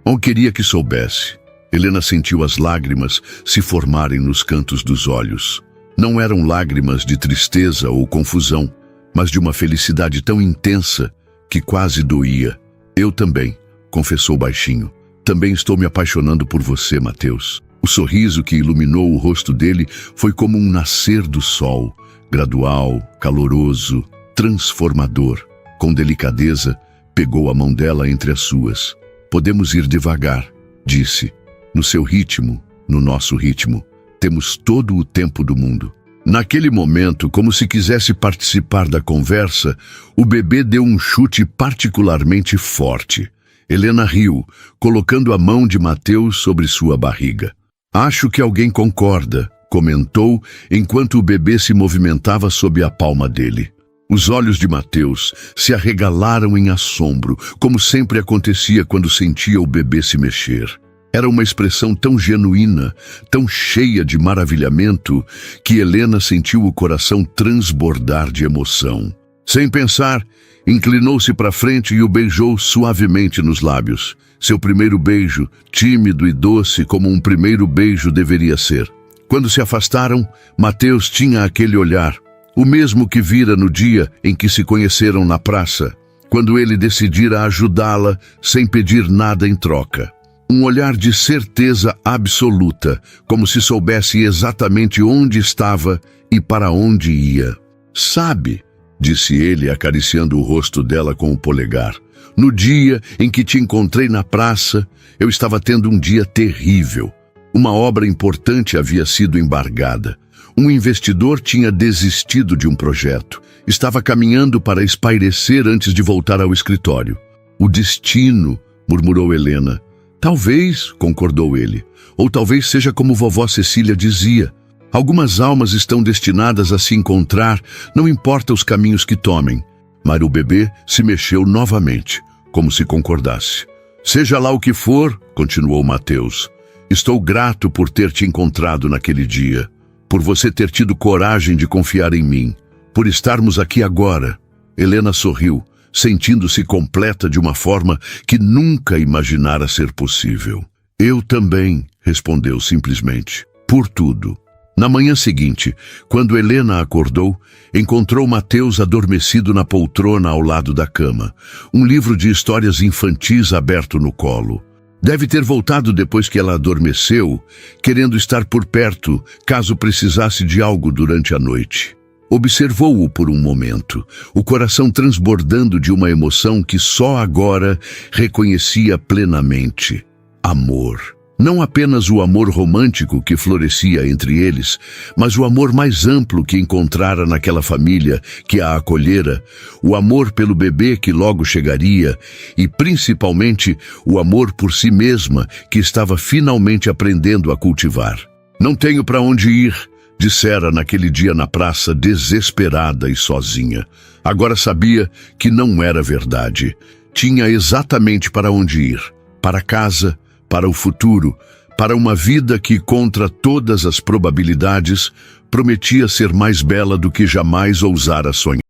Ou queria que soubesse." Helena sentiu as lágrimas se formarem nos cantos dos olhos. Não eram lágrimas de tristeza ou confusão, mas de uma felicidade tão intensa que quase doía. "Eu também", confessou baixinho. "Também estou me apaixonando por você, Mateus." O sorriso que iluminou o rosto dele foi como um nascer do sol, gradual, caloroso, transformador. Com delicadeza, pegou a mão dela entre as suas. "Podemos ir devagar", disse. "No seu ritmo, no nosso ritmo. Temos todo o tempo do mundo." Naquele momento, como se quisesse participar da conversa, o bebê deu um chute particularmente forte. Helena riu, colocando a mão de Mateus sobre sua barriga. "Acho que alguém concorda", comentou, enquanto o bebê se movimentava sob a palma dele. Os olhos de Mateus se arregalaram em assombro, como sempre acontecia quando sentia o bebê se mexer. Era uma expressão tão genuína, tão cheia de maravilhamento, que Helena sentiu o coração transbordar de emoção. Sem pensar, inclinou-se para frente e o beijou suavemente nos lábios. Seu primeiro beijo, tímido e doce como um primeiro beijo deveria ser. Quando se afastaram, Mateus tinha aquele olhar, O mesmo que vira no dia em que se conheceram na praça, quando ele decidira ajudá-la sem pedir nada em troca. Um olhar de certeza absoluta, como se soubesse exatamente onde estava e para onde ia. Sabe, disse ele, acariciando o rosto dela com o polegar, no dia em que te encontrei na praça, eu estava tendo um dia terrível. Uma obra importante havia sido embargada. Um investidor tinha desistido de um projeto. Estava caminhando para espairecer antes de voltar ao escritório. O destino, murmurou Helena. Talvez, concordou ele, ou talvez seja como vovó Cecília dizia. Algumas almas estão destinadas a se encontrar, não importa os caminhos que tomem. Mas o bebê se mexeu novamente, como se concordasse. Seja lá o que for, continuou Mateus, estou grato por ter te encontrado naquele dia, por você ter tido coragem de confiar em mim, por estarmos aqui agora. Helena sorriu, sentindo-se completa de uma forma que nunca imaginara ser possível. Eu também, respondeu simplesmente, por tudo. Na manhã seguinte, quando Helena acordou, encontrou Mateus adormecido na poltrona ao lado da cama, um livro de histórias infantis aberto no colo. Deve ter voltado depois que ela adormeceu, querendo estar por perto, caso precisasse de algo durante a noite. Observou-o por um momento, o coração transbordando de uma emoção que só agora reconhecia plenamente. Amor. Não apenas o amor romântico que florescia entre eles, mas o amor mais amplo que encontrara naquela família que a acolhera, o amor pelo bebê que logo chegaria e, principalmente, o amor por si mesma que estava finalmente aprendendo a cultivar. Não tenho para onde ir, dissera naquele dia na praça, desesperada e sozinha. Agora sabia que não era verdade. Tinha exatamente para onde ir. Para casa, para o futuro, para uma vida que, contra todas as probabilidades, prometia ser mais bela do que jamais ousara sonhar.